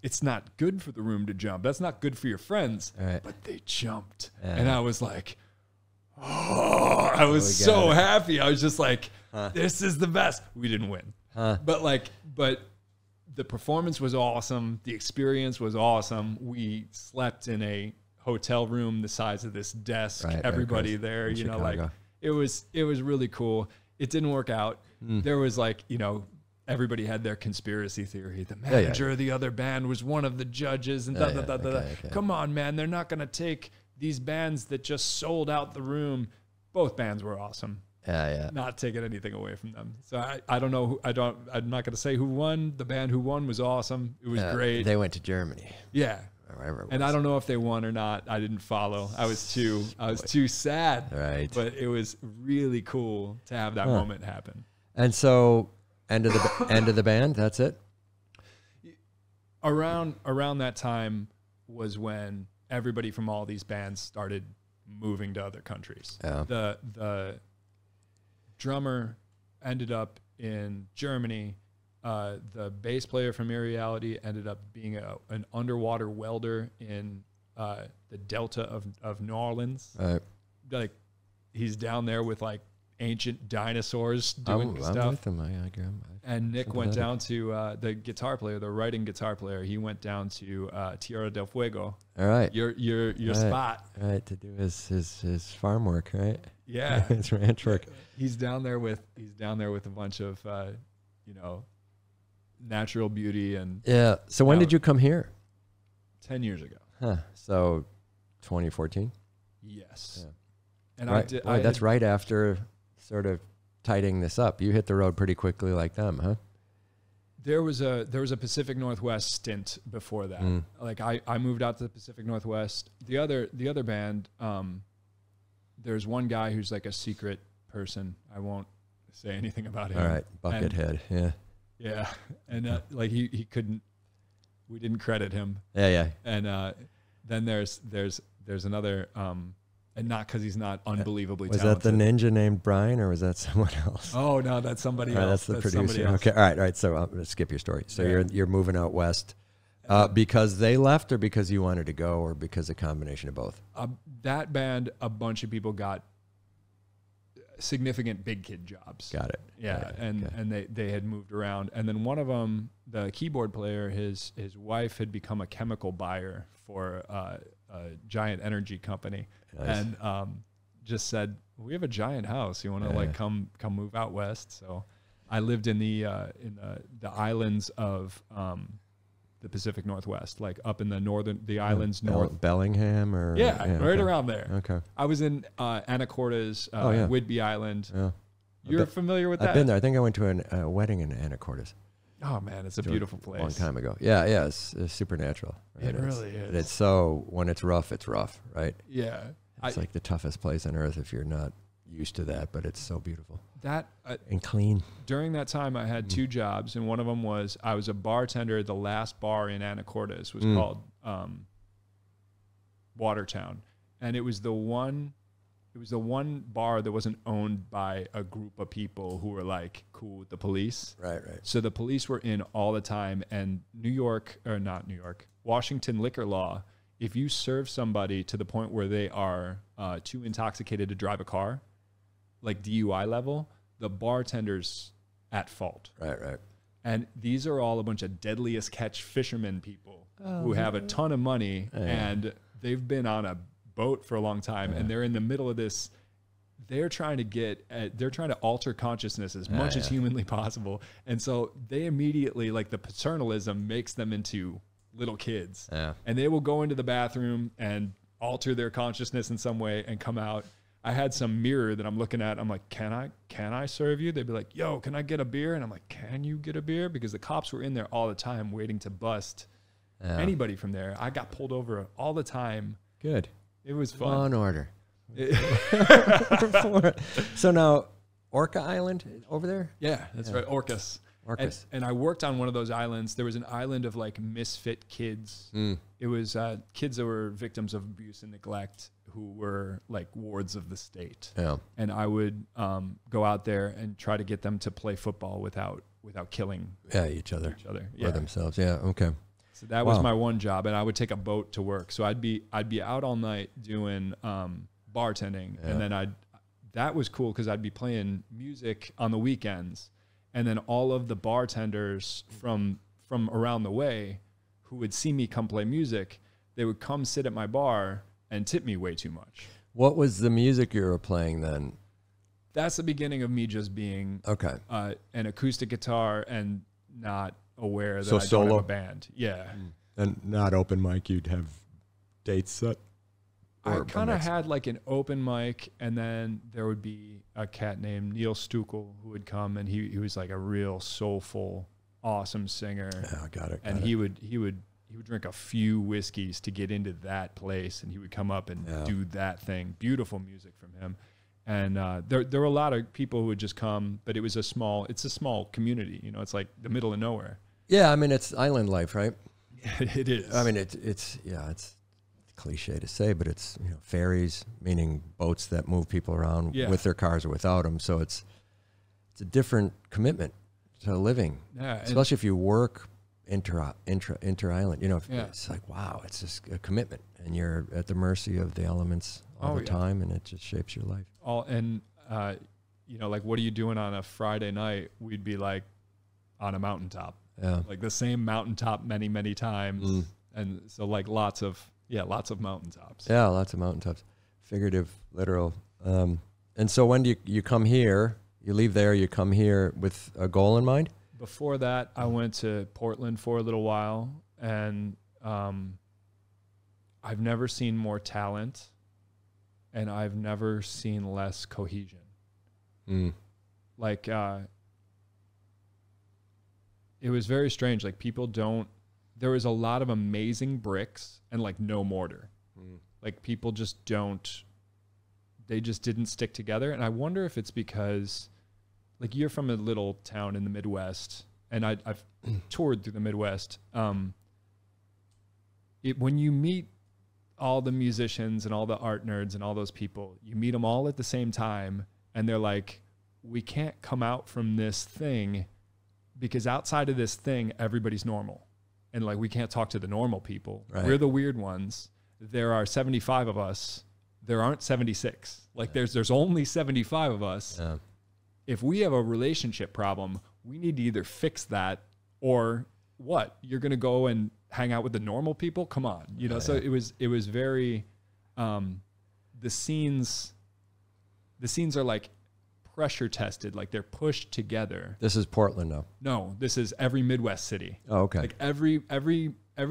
It's not good for the room to jump. That's not good for your friends. But they jumped. And I was like, oh, I was so happy. I was just like, this is the best. We didn't win. But the performance was awesome. The experience was awesome. We slept in a hotel room the size of this desk. Everybody there, like it was really cool. It didn't work out. There was like, everybody had their conspiracy theory. The manager of the other band was one of the judges and Come on, man. They're not going to take these bands that just sold out the room. Both bands were awesome. Not taking anything away from them. So I don't know. I'm not going to say who won. The band who won was awesome. It was great. They went to Germany. Yeah. And I don't know if they won or not. I didn't follow. I was too sad. Right. But it was really cool to have that moment happen. And so end of the band, that's it? Around that time was when everybody from all these bands started moving to other countries. The drummer ended up in Germany. The bass player from Irreality ended up being an underwater welder in the Delta of New Orleans. Like he's down there with like ancient dinosaurs doing stuff. I'm with them. And Nick went down to the guitar player, the writing guitar player. He went down to Tierra del Fuego. All right. Your right. spot. Right, to do his farm work, right? Yeah. His ranch work. He's down there with a bunch of natural beauty and Yeah. So when did you come here? 10 years ago. Huh. So 2014? Yes. Yeah. And right. That's right after sort of tidying this up. You hit the road pretty quickly like them, huh? There was a Pacific Northwest stint before that. Like I moved out to the Pacific Northwest. The other band, there's one guy who's like a secret person. I won't say anything about him. All right, Buckethead. Yeah. Yeah, and like he couldn't. We didn't credit him. Yeah. And then there's another. And not because he's not unbelievably was talented. that the ninja named Brian, or was that someone else? Oh no, that's somebody else. That's the producer. Okay, all right. So I'm gonna skip your story. So you're moving out west because they left, or because you wanted to go, or because a combination of both. That band, a bunch of people got significant big kid jobs. Got it. Yeah, Got it. and they had moved around, and then one of them, the keyboard player, his wife had become a chemical buyer for a giant energy company. Nice. And just said, we have a giant house. You want to come move out west? So I lived in the islands of the Pacific Northwest, like up in the islands north. Bellingham or right around there. Okay. I was in Anacortes, Whidbey Island. Yeah. You're familiar with that? I've been there. I think I went to a wedding in Anacortes. Oh man, it's a beautiful place. A long time ago. Yeah, it's supernatural. Right? It really is. It's so, when it's rough, right? Yeah. It's like the toughest place on earth if you're not used to that, but it's so beautiful. That and clean. During that time, I had two jobs, and one of them was I was a bartender. The last bar in Anacortes was called Watertown, and it was the one bar that wasn't owned by a group of people who were like cool with the police. Right. So the police were in all the time, and Washington liquor law, if you serve somebody to the point where they are too intoxicated to drive a car, like DUI level, the bartender's at fault. Right. And these are all a bunch of deadliest catch fishermen people who have a ton of money, and they've been on a boat for a long time, and they're in the middle of this. They're trying to alter consciousness as much as humanly possible, and so they immediately, like, the paternalism makes them into little kids, and they will go into the bathroom and alter their consciousness in some way and come out. I had some mirror that I'm looking at. I'm like, can I serve you? They'd be like, yo, can I get a beer? And I'm like, can you get a beer? Because the cops were in there all the time waiting to bust anybody from there. I got pulled over all the time. Good. It was fun. Law and order. So now, Orca Island over there? Yeah, that's right. Orcas. And I worked on one of those islands. There was an island of like misfit kids. It was kids that were victims of abuse and neglect who were like wards of the state. Yeah. And I would go out there and try to get them to play football without killing each other or themselves. Yeah. Okay. So that was my one job, and I would take a boat to work. So I'd be out all night doing bartending, and then that was cool because I'd be playing music on the weekends, and then all of the bartenders from around the way who would see me come play music, they would come sit at my bar and tip me way too much. What was the music you were playing then? That's the beginning of me just being an acoustic guitar and not aware that I don't have a band. Yeah. And not open mic, you'd have dates set? I kind of had like an open mic, and then there would be a cat named Neil Stukel who would come, and he was like a real soulful, awesome singer. Yeah, got it. And he would drink a few whiskeys to get into that place, and he would come up and do that thing. Beautiful music from him. And there were a lot of people who would just come, but it's a small community. You know, it's like the middle of nowhere. Yeah, I mean, it's island life, right? It is. I mean, it's cliche to say, but it's, you know, ferries, meaning boats that move people around with their cars or without them. So it's a different commitment to living, especially if you work inter-island. You know, it's like, wow, it's just a commitment, and you're at the mercy of the elements all the time, and it just shapes your life. you know, like, what are you doing on a Friday night? We'd be like on a mountaintop, like the same mountaintop many, many times. And so like lots of mountaintops. Yeah, lots of mountaintops, figurative, literal. And so when do you come here? You leave there, you come here with a goal in mind? Before that, I went to Portland for a little while, and I've never seen more talent, and I've never seen less cohesion. Like, it was very strange. Like, there was a lot of amazing bricks and like no mortar. Like, people just they just didn't stick together. And I wonder if it's because, like, you're from a little town in the Midwest, and I've toured through the Midwest. When you meet all the musicians and all the art nerds and all those people, you meet them all at the same time, and they're like, we can't come out from this thing because outside of this thing, everybody's normal. And like, we can't talk to the normal people. Right. We're the weird ones. There are 75 of us. There aren't 76. Like, there's only 75 of us. If we have a relationship problem, we need to either fix that or what? You're going to go and hang out with the normal people? Come on. You know, so it was very, the scenes are like pressure tested, like they're pushed together. This is Portland now. No, this is every Midwest city. Oh, okay. Like every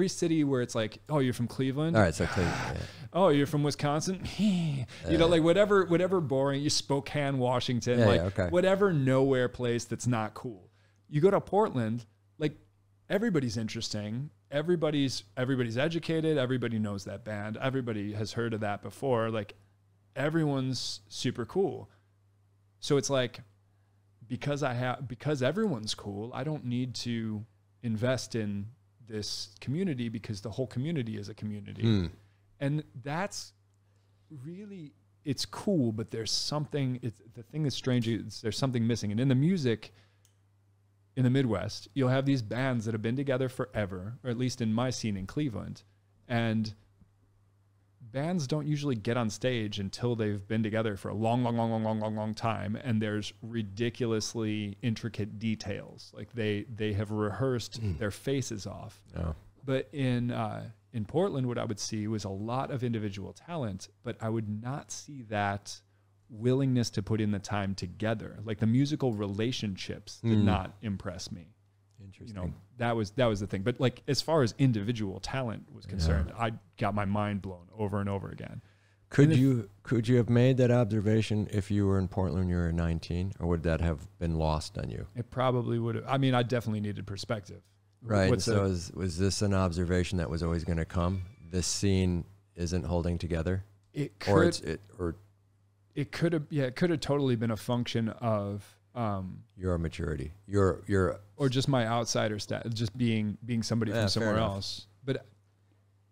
city where it's like, oh, you're from Cleveland. All right, so Cleveland. Yeah. Oh, you're from Wisconsin. You know, like whatever boring. You Spokane, Washington, whatever nowhere place that's not cool. You go to Portland, like, everybody's interesting. Everybody's educated. Everybody knows that band. Everybody has heard of that before. Like, everyone's super cool. So it's like, because everyone's cool, I don't need to invest in this community because the whole community is a community. And that's really, it's cool, but there's something, the thing that's strange is there's something missing. And in the music, in the Midwest, you'll have these bands that have been together forever, or at least in my scene in Cleveland, and bands don't usually get on stage until they've been together for a long time, and there's ridiculously intricate details. Like, they have rehearsed their faces off. But in Portland, what I would see was a lot of individual talent, but I would not see that willingness to put in the time together. Like, the musical relationships did not impress me. Interesting. You know, that was the thing. But like, as far as individual talent was concerned, I got my mind blown over and over again. Could you have made that observation if you were in Portland when you were 19, or would that have been lost on you? It probably would have. I mean, I definitely needed perspective. Right. So was this an observation that was always going to come? This scene isn't holding together. It could. It could have. Yeah, it could have totally been a function of your maturity, your or just my outsider stat, just being somebody from somewhere else. But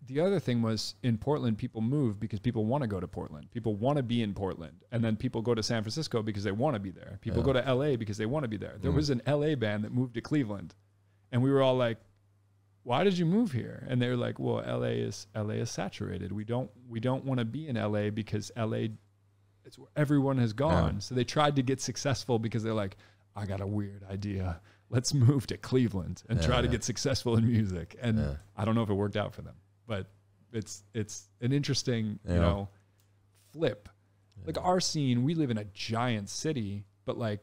the other thing was, in Portland, people move because people want to go to Portland. People want to be in Portland, and then people go to San Francisco because they want to be there. People go to LA because they want to be there. There was an LA band that moved to Cleveland, and we were all like, "Why did you move here?" And they were like, "Well, LA is saturated. We don't want to be in LA because LA." It's where everyone has gone. So they tried to get successful because they're like, I got a weird idea. Let's move to Cleveland and try to get successful in music. And I don't know if it worked out for them, but it's an interesting, you know, flip. Like, our scene, we live in a giant city, but like,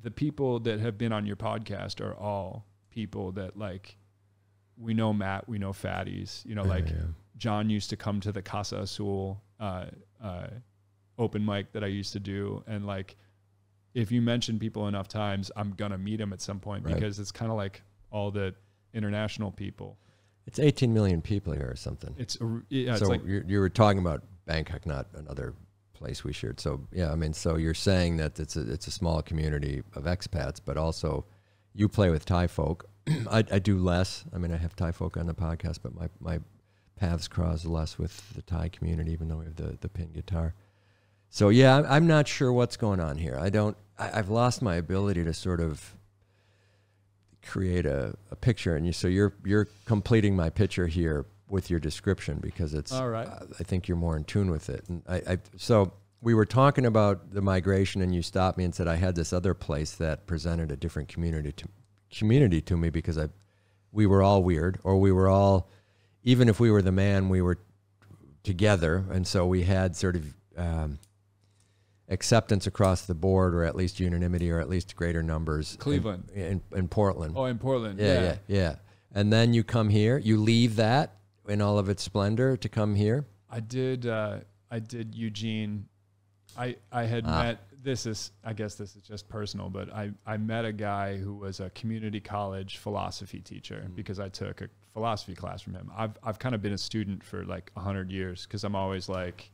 the people that have been on your podcast are all people that, like, we know Matt, we know Fatties, you know, John used to come to the Casa Azul, open mic that I used to do, and like, if you mention people enough times, I'm gonna meet them at some point, because it's kind of like all the international people. It's 18 million people here or something. So it's like, you were talking about Bangkok, not another place we shared. So yeah, I mean, so you're saying that it's a small community of expats, but also you play with Thai folk. I do less. I mean, I have Thai folk on the podcast, but my paths cross less with the Thai community, even though we have the pin guitar. So yeah, I'm not sure what's going on here. I've lost my ability to sort of create a picture, and so you're completing my picture here with your description, because it's all right. I think you're more in tune with it, and so we were talking about the migration, and you stopped me and said I had this other place that presented a different community to me because we were all weird, or we were all, even if we were the man, we were together, and so we had sort of acceptance across the board, or at least unanimity, or at least greater numbers. Cleveland, in Portland. Oh, in Portland, yeah. And then you come here. You leave that in all of its splendor to come here. I did Eugene. I had met. I guess this is just personal, but I met a guy who was a community college philosophy teacher because I took a philosophy class from him. I've kind of been a student for like 100 years because I'm always like,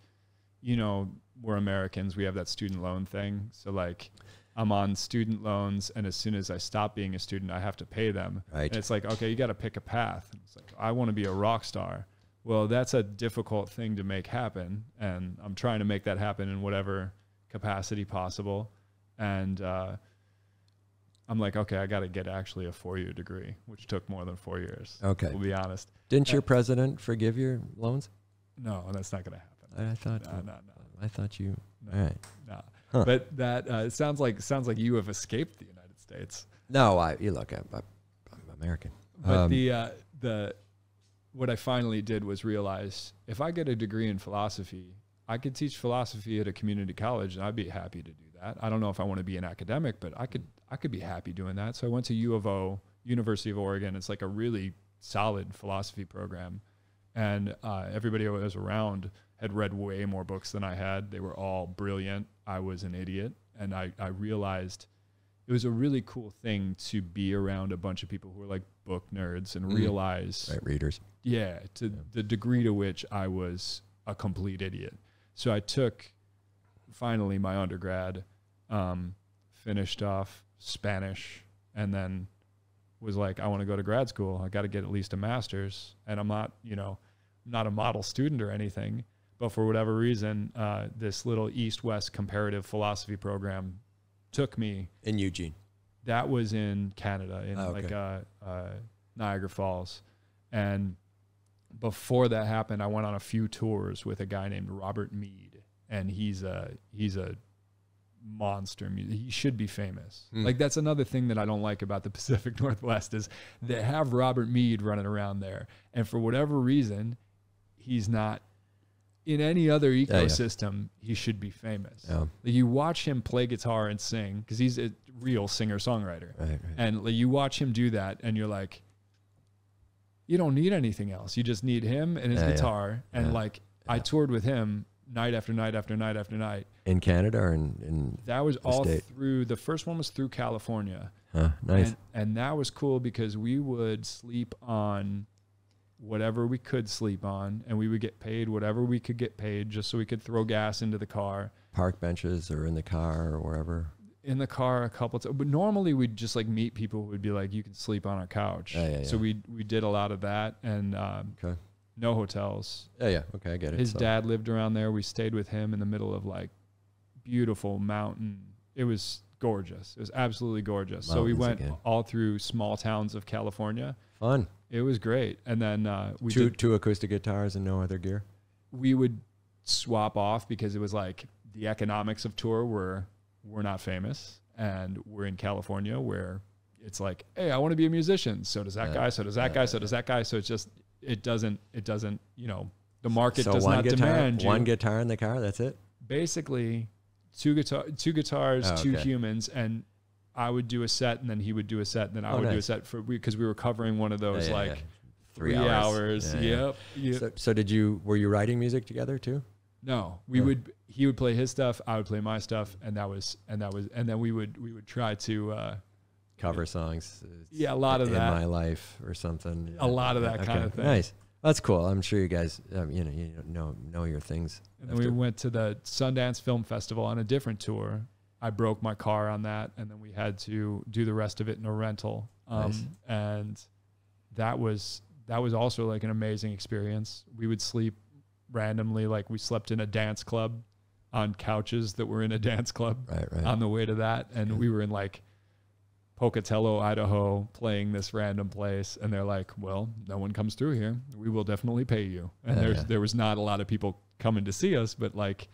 we're Americans. We have that student loan thing. So like I'm on student loans, and as soon as I stop being a student, I have to pay them. Right. And it's like, okay, you got to pick a path. It's like, I want to be a rock star. Well, that's a difficult thing to make happen. And I'm trying to make that happen in whatever capacity possible. And I'm like, okay, I got to get actually a 4-year degree, which took more than 4 years. Okay. We'll be honest. Didn't your president forgive your loans? No, that's not going to happen. I thought. No. I thought you. No, all right. no. Huh. But that it sounds like you have escaped the United States. No, you look. I'm American. But what I finally did was realize if I get a degree in philosophy, I could teach philosophy at a community college, and I'd be happy to do that. I don't know if I want to be an academic, but I could be happy doing that. So I went to U of O, University of Oregon. It's like a really solid philosophy program, and everybody who was around had read way more books than I had. They were all brilliant. I was an idiot, and I realized it was a really cool thing to be around a bunch of people who were like book nerds and realize readers. Yeah, the degree to which I was a complete idiot. So I took finally my undergrad, finished off Spanish, and then was like, I want to go to grad school. I got to get at least a master's, and I'm not, not a model student or anything, but for whatever reason, this little East-West comparative philosophy program took me. In Eugene. That was in Canada, in Niagara Falls. And before that happened, I went on a few tours with a guy named Robert Mead, and he's a monster. He should be famous. Like, that's another thing that I don't like about the Pacific Northwest is they have Robert Mead running around there, and for whatever reason, he's not. In any other ecosystem, he should be famous. Yeah. Like, you watch him play guitar and sing because he's a real singer-songwriter. Right. And like, you watch him do that, and you're like, you don't need anything else. You just need him and his guitar. And I toured with him night after night after night after night. In Canada or in that was all state? Through, the first one was through California. Nice. And that was cool because we would sleep on whatever we could sleep on, and we would get paid whatever we could get paid just so we could throw gas into the car. Park benches or in the car or wherever? In the car a couple times. But normally we'd just like meet people who would be like, you can sleep on our couch. So we did a lot of that, and no hotels. Okay, I get it. His dad lived around there. We stayed with him in the middle of like beautiful mountain. It was gorgeous. It was absolutely gorgeous. Mountains, so we went all through small towns of California. Fun. It was great. And then we did two acoustic guitars and no other gear. We would swap off because it was like the economics of tour were not famous, and we're in California where it's like, hey, I want to be a musician. So does that guy. So does that guy. So does that guy. So it's just it doesn't the market does not demand you. One guitar in the car. That's it. Basically, two guitars, two humans, and I would do a set, and then he would do a set, and then I would do a set because we were covering one of those 3 hours. Yep. So were you writing music together too? No, he would play his stuff, I would play my stuff, and then we would try to cover songs. A lot of that in my life or something. A lot of that kind of thing. Nice. That's cool. I'm sure you guys, you know your things. And then we went to the Sundance Film Festival on a different tour. I broke my car on that, and then we had to do the rest of it in a rental. Nice. And that was also like an amazing experience. We would sleep randomly, like we slept in a dance club on couches that were in a dance club on the way to that. And we were in like Pocatello, Idaho, playing this random place. And they're like, well, no one comes through here. We will definitely pay you. And there was not a lot of people coming to see us, but like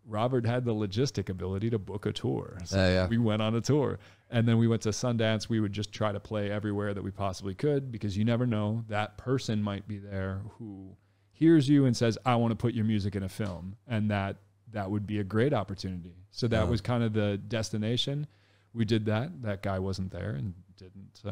Robert had the logistic ability to book a tour. So yeah. we went on a tour, and then we went to Sundance. We would just try to play everywhere that we possibly could, because you never know, that person might be there who hears you and says, I want to put your music in a film. And that would be a great opportunity. So that was kind of the destination. We did that. That guy wasn't there and didn't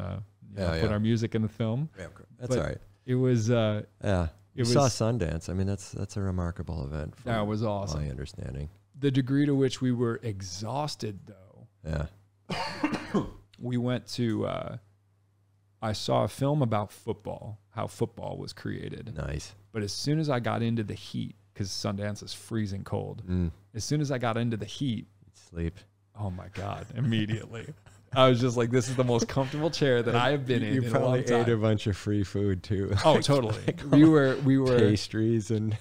put our music in the film. Yeah, that's all right. It was You saw Sundance. I mean, that's a remarkable event. That was awesome. My understanding. The degree to which we were exhausted, though. Yeah. We went to. I saw a film about football, how football was created. Nice. But as soon as I got into the heat, because Sundance is freezing cold, as soon as I got into the heat, sleep. Oh my God! Immediately. I was just like, this is the most comfortable chair that I have been in. You probably a long time. ate a bunch of free food too. Oh, totally. We were pastries and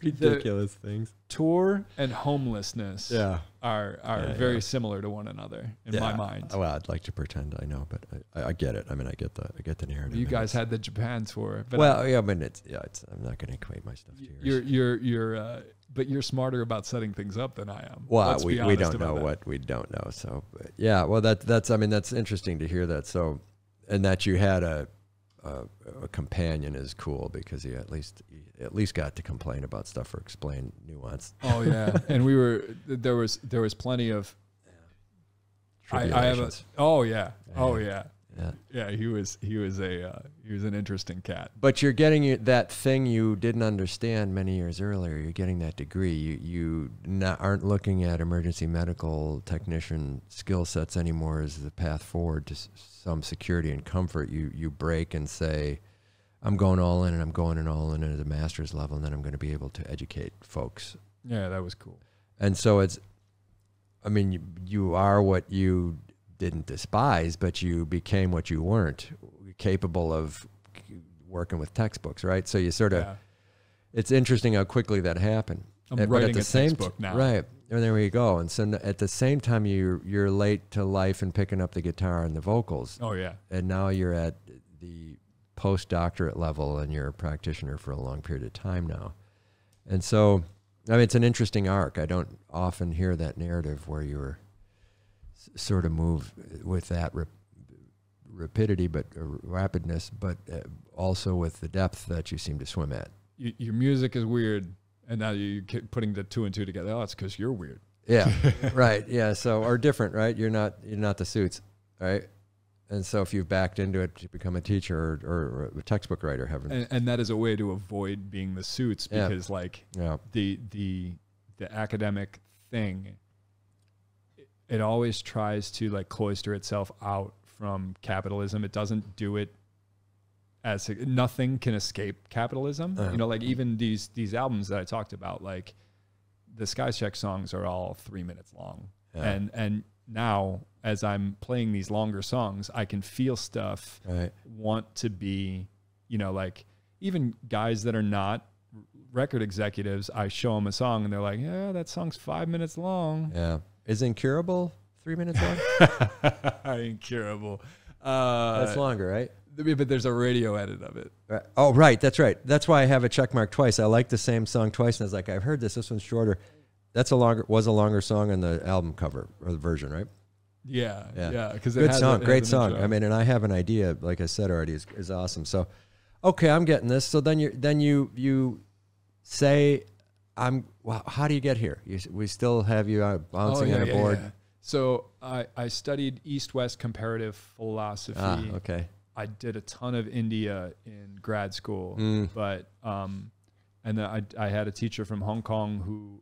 ridiculous things. Tour and homelessness are very similar to one another in my mind. Well, I'd like to pretend I know, but I get it. I mean, I get the narrative. You guys had the Japan tour, but I mean, I'm not going to equate my stuff to yours. But you're smarter about setting things up than I am. Well, we don't know what we don't know. So yeah, well, that's interesting to hear that. So, and that you had a companion is cool, because he at least got to complain about stuff or explain nuance. Oh yeah, and there was plenty of. I have he was an interesting cat. But you're getting that thing you didn't understand many years earlier. You're getting that degree. You aren't looking at emergency medical technician skill sets anymore as the path forward to some security and comfort. You break and say, I'm going all in, and I'm going all in at a master's level, and then I'm going to be able to educate folks. Yeah, that was cool. And so you are what you didn't despise, but you became what you weren't, capable of working with textbooks, right? So you sort of, it's interesting how quickly that happened. I'm writing a textbook now. Right. And there we go. And so at the same time, you're late to life and picking up the guitar and the vocals. Oh, yeah. And now you're at the postdoctorate level, and you're a practitioner for a long period of time now. And so, I mean, it's an interesting arc. I don't often hear that narrative where you're sort of move with that rapidity, but rapidness, but also with the depth that you seem to swim at. Your music is weird, and now you're putting the two and two together. Oh, it's because you're weird. Yeah, right. Yeah, so or different, right? You're not the Suits, right? And so if you've backed into it to become a teacher or a textbook writer, and that is a way to avoid being the Suits, because the academic thing, it always tries to like cloister itself out from capitalism. It doesn't do it as nothing can escape capitalism. You know, like even these albums that I talked about, like the Skycheck songs are all 3 minutes long. Yeah. And now as I'm playing these longer songs, I can feel stuff want to be, you know, like even guys that are not record executives, I show them a song and they're like, yeah, that song's 5 minutes long. Yeah. Is Incurable 3 minutes long? Incurable. That's longer, right? But there's a radio edit of it. Right. Oh, right. That's right. That's why I have a check mark twice. I like the same song twice, and I was like, I've heard this. This one's shorter. That's was a longer song on the album cover or the version, right? Yeah. Because good song, great song. I mean, and I have an idea, like I said already, is awesome. So, okay, I'm getting this. So then you say, well, how do you get here? We still have you bouncing on a board. Yeah. So I studied East-West comparative philosophy. Okay. I did a ton of India in grad school, but and then I had a teacher from Hong Kong who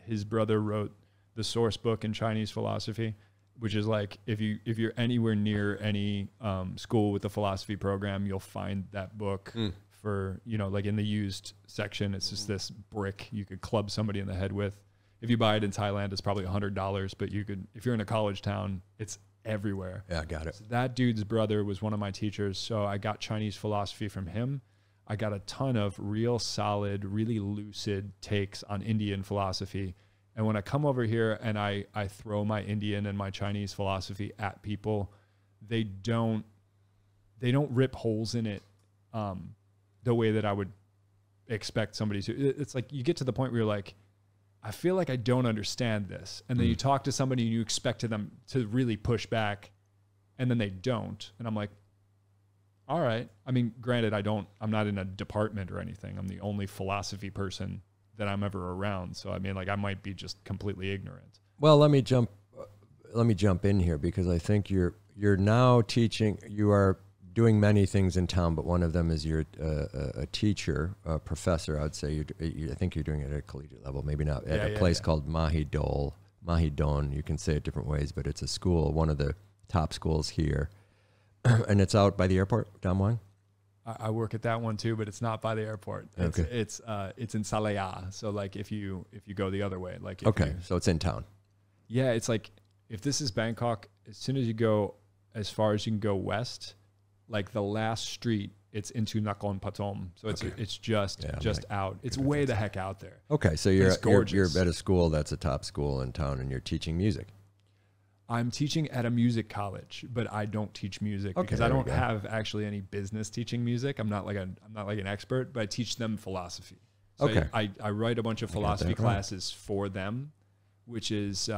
his brother wrote the source book in Chinese philosophy, which is like if you're anywhere near any school with a philosophy program, you'll find that book for, you know, like in the used section. It's just this brick you could club somebody in the head with. If you buy it in Thailand, it's probably $100, but you could, if you're in a college town, it's everywhere. Yeah, got it. So that dude's brother was one of my teachers, so I got Chinese philosophy from him. I got a ton of real solid, really lucid takes on Indian philosophy. And when I come over here and I throw my Indian and my Chinese philosophy at people, they don't rip holes in it the way that I would expect somebody to. It's like you get to the point where you're like, I feel like I don't understand this. And then you talk to somebody and you expect them to really push back, and then they don't. And I'm like, all right. I mean, granted, I'm not in a department or anything. I'm the only philosophy person that I'm ever around. So, I mean, like, I might be just completely ignorant. Well, let me jump in here, because I think you're now teaching. You are doing many things in town, but one of them is you're a teacher, a professor. I would say I think you're doing it at a collegiate level, maybe not, at a place called Mahidol. Mahidon. You can say it different ways, but it's a school, one of the top schools here, and it's out by the airport, Damwang. I work at that one too, but it's not by the airport. It's in Salaya. So like if you go the other way, like so it's in town. Yeah, it's like if this is Bangkok, as soon as you go as far as you can go west, like the last street, it's into Nakhon Pathom. So it's just out. It's way the heck out there. Okay, so you're at a school that's a top school in town, and you're teaching music. I'm teaching at a music college, but I don't teach music because I don't have actually any business teaching music. I'm not like an expert, but I teach them philosophy. So I write a bunch of philosophy classes for them, which is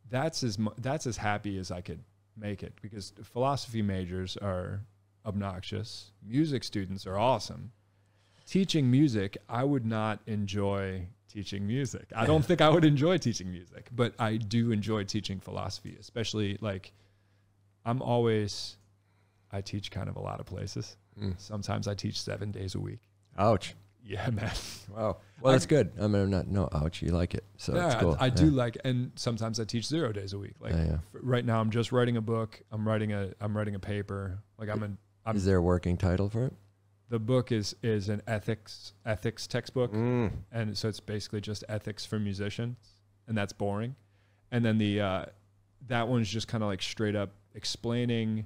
that's as happy as I could make it, because philosophy majors are obnoxious. Music students are awesome. Teaching music, I would not enjoy teaching music. I don't think I would enjoy teaching music, but I do enjoy teaching philosophy, especially like I teach kind of a lot of places. Sometimes I teach 7 days a week. Ouch. Yeah, man. Wow. Well, that's good. I mean, ouch. You like it. So it's cool. I do like, and sometimes I teach 0 days a week. Like right now I'm just writing a book. I'm writing a paper. Like is there a working title for it? The book is an ethics textbook, and so it's basically just ethics for musicians, and that's boring. And then that one's just kind of like straight up explaining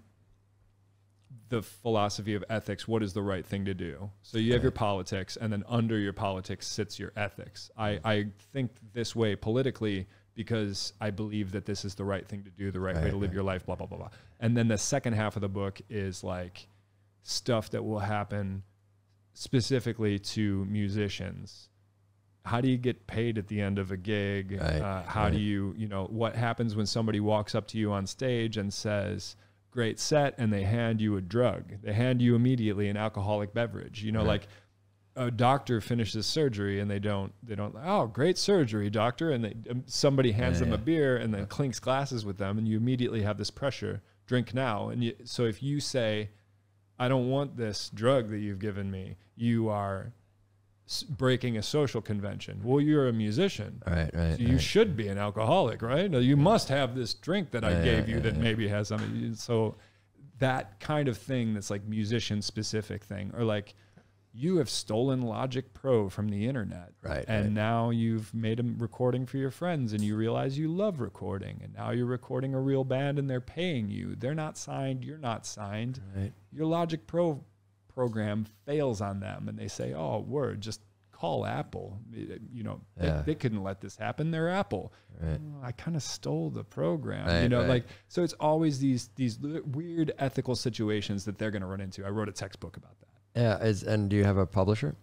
the philosophy of ethics. What is the right thing to do? So you have your politics, and then under your politics sits your ethics. I think this way politically because I believe that this is the right thing to do, the right way to live your life, blah, blah, blah, blah. And then the second half of the book is like stuff that will happen specifically to musicians. How do you get paid at the end of a gig? How do you what happens when somebody walks up to you on stage and says, great set, and they hand you a drug? They hand you immediately an alcoholic beverage. Like a doctor finishes surgery and they don't, oh, great surgery, doctor. And somebody hands them a beer and then clinks glasses with them, and you immediately have this pressure, drink now. And so if you say, I don't want this drug that you've given me, you are breaking a social convention. Well, you're a musician. So you should be an alcoholic, right? You must have this drink that I gave you that maybe has something. So that kind of thing that's like musician specific thing, or like you have stolen Logic Pro from the internet. And now you've made a recording for your friends and you realize you love recording, and now you're recording a real band and they're paying you. They're not signed. You're not signed. Your Logic Pro program fails on them and they say, oh, word, just call Apple. They couldn't let this happen. They're Apple. I kind of stole the program. Like, so it's always these weird ethical situations that they're going to run into. I wrote a textbook about that. And do you have a publisher?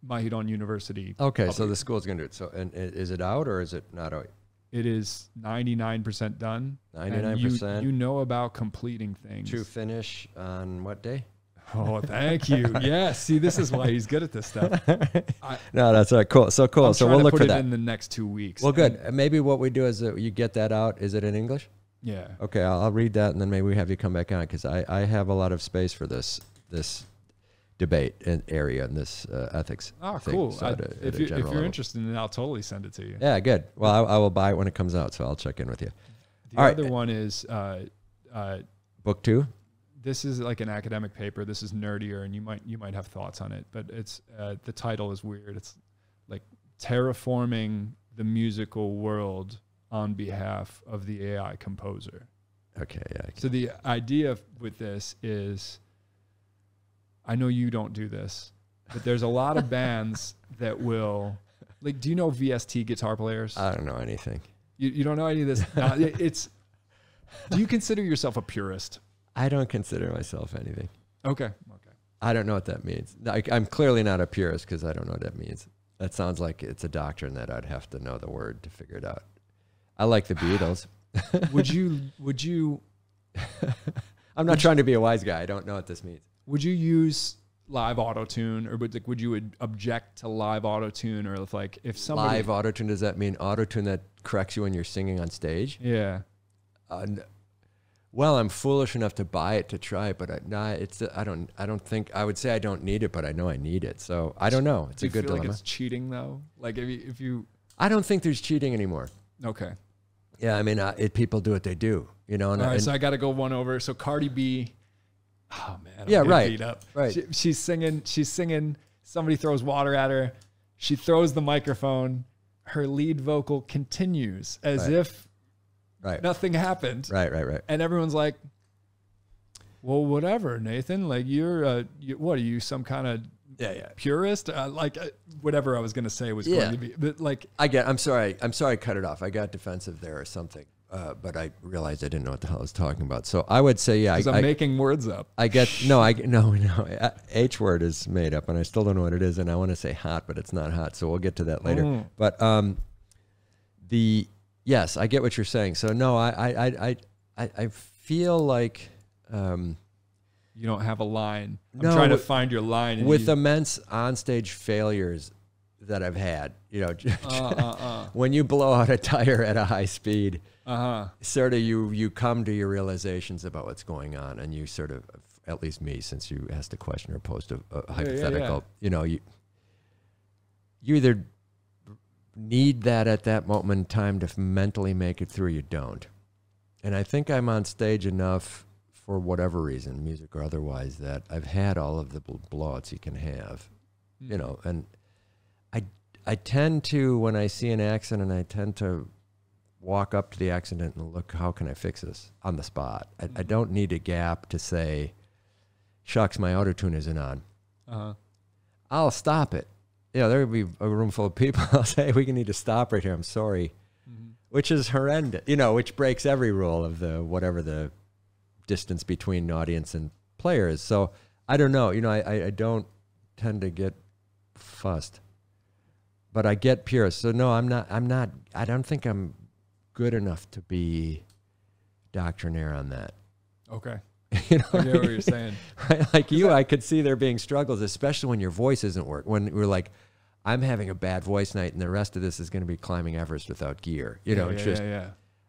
Mahidol University. Okay, so the school's going to do it. So, and is it out or is it not out? It is 99% done. 99%. You know about completing things. To finish on what day? Oh, thank you. Yes. See, this is why he's good at this stuff. No, that's all right. Cool. So cool. So we'll look for that in the next 2 weeks. Well, good. Maybe what we do is you get that out. Is it in English? Yeah. Okay, I'll read that, and then maybe we have you come back on, because I have a lot of space for this debate and area and this ethics. Oh, thing. cool. So if you're interested in it, I'll totally send it to you. Yeah, good. Well, I will buy it when it comes out, so I'll check in with you. The other one is book 2. This is like an academic paper. This is nerdier, and you might have thoughts on it, but it's the title is weird. It's like terraforming the musical world on behalf of the AI composer. Okay, yeah. So the idea with this is, I know you don't do this, but there's a lot of bands that will, like, do you know VST guitar players? I don't know anything. You don't know any of this? Do you consider yourself a purist? I don't consider myself anything. Okay. I don't know what that means. I'm clearly not a purist because I don't know what that means. That sounds like it's a doctrine that I'd have to know the word to figure it out. I like the Beatles. Would you? I'm not trying to be a wise guy. I don't know what this means. Would you use live auto-tune, or would you object to live auto-tune, or if somebody live auto-tune, does that mean auto-tune that corrects you when you're singing on stage? Yeah. Well, I'm foolish enough to buy it to try it, but I don't think I would say I don't need it, but I know I need it. So I don't know. It's a good dilemma. Like it's cheating though. Like if you, I don't think there's cheating anymore. Okay. Yeah, I mean, people do what they do, you know. And all right, so I got to go one over. So Cardi B. Oh man. Yeah, right. Beat up. Right. She's singing. Somebody throws water at her. She throws the microphone. Her lead vocal continues as if nothing happened. Right. And everyone's like, well, whatever, Nathan. Like what are you, some kind of purist? Whatever I was gonna say was going to be, but like I'm sorry, I cut it off. I got defensive there or something, but I realized I didn't know what the hell I was talking about. So I would say, I'm making words up. I get no. H word is made up, and I still don't know what it is, and I want to say hot, but it's not hot. So we'll get to that later. But yes, I get what you're saying. So no, I feel like. You don't have a line. I'm trying to find your line. With immense onstage failures that I've had, you know, when you blow out a tire at a high speed, sort of you come to your realizations about what's going on, and you sort of, at least me, since you asked a question or posed a hypothetical, you know, you either need that at that moment in time to mentally make it through, or you don't. And I think I'm on stage enough, for whatever reason, music or otherwise, that I've had all of the blowouts you can have, you know, and I tend to, when I see an accident, I tend to walk up to the accident and look, how can I fix this on the spot? I don't need a gap to say, shucks, my auto-tune isn't on. I'll stop it. You know, there would be a room full of people. I'll say, we need to stop right here. I'm sorry, which is horrendous, you know, which breaks every rule of whatever the distance between audience and players. So I don't know, you know, I don't tend to get fussed, but I get purist. So no, I don't think I'm good enough to be doctrinaire on that. Okay. You know, I get what you're saying. Right? Like you, I could see there being struggles, especially when your voice isn't working. When we're like, I'm having a bad voice night and the rest of this is going to be climbing Everest without gear. You know, it's just,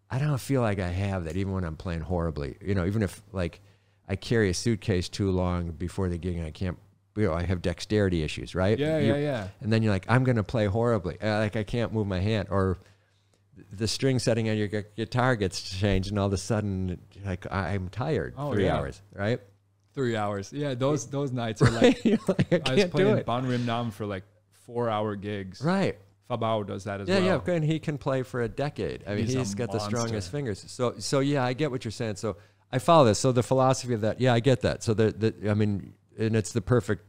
I don't feel like I have that even when I'm playing horribly. You know, even if like I carry a suitcase too long before the gig and I can't, you know, I have dexterity issues, right? Yeah. And then you're like, I'm going to play horribly. Like I can't move my hand, or the string setting on your guitar gets changed and all of a sudden like I'm tired. 3 hours, right? 3 hours. Yeah. Those nights are like, like I was playing Ban Rim Nam for like 4-hour gigs. Right. Fabao does that as well. Yeah, and he can play for a decade. I mean, he's got the strongest fingers. So yeah, I get what you're saying. So I follow this. So the philosophy of that, yeah, I get that. So I mean, and it's the perfect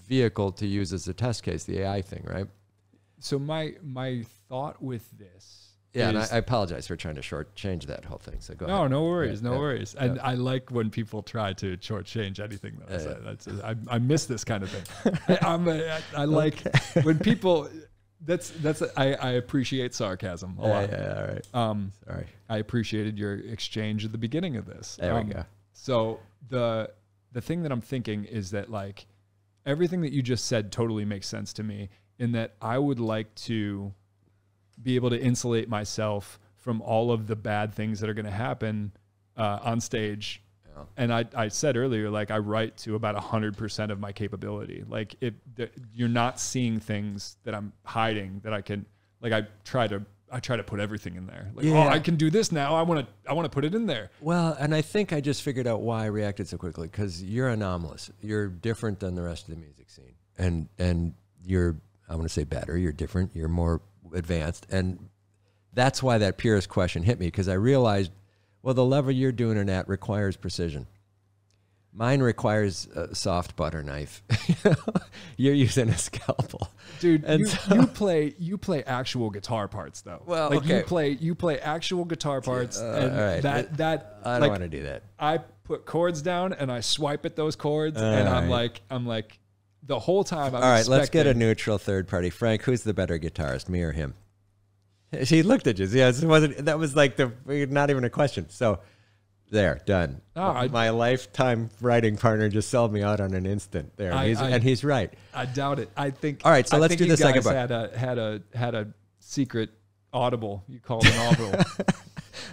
vehicle to use as a test case, the AI thing, right? So my thought with this, and I apologize for trying to shortchange that whole thing. So go ahead. No worries, no worries. And I like when people try to shortchange anything. I miss this kind of thing. I like when people. I appreciate sarcasm a lot. Yeah, all right. Sorry. I appreciated your exchange at the beginning of this. There we go. So the thing that I'm thinking is that like everything that you just said totally makes sense to me, in that I would like to be able to insulate myself from all of the bad things that are going to happen on stage. And I said earlier, like I write to about 100% of my capability. Like you're not seeing things that I'm hiding that I can, like I try to put everything in there. Like, I can do this now. I want to put it in there. Well, and I think I just figured out why I reacted so quickly, because you're anomalous. You're different than the rest of the music scene. And you're, I want to say better, you're different, you're more advanced. And that's why that purist question hit me, because I realized, well, the level you're doing it at requires precision. Mine requires a soft butter knife. You're using a scalpel, dude. You play actual guitar parts though. Well, like okay. you play actual guitar parts, and right. that I don't want to do that. I put chords down and I swipe at those chords, and I'm like the whole time. All right, let's get a neutral third party. Frank, who's the better guitarist, me or him? She looked at you. Yes, that was like not even a question. So there, done. Oh, my lifetime writing partner just sold me out on an instant there, and he's right. I doubt it. I think. All right, so let's do the second book. Had a secret audible. You called an audible.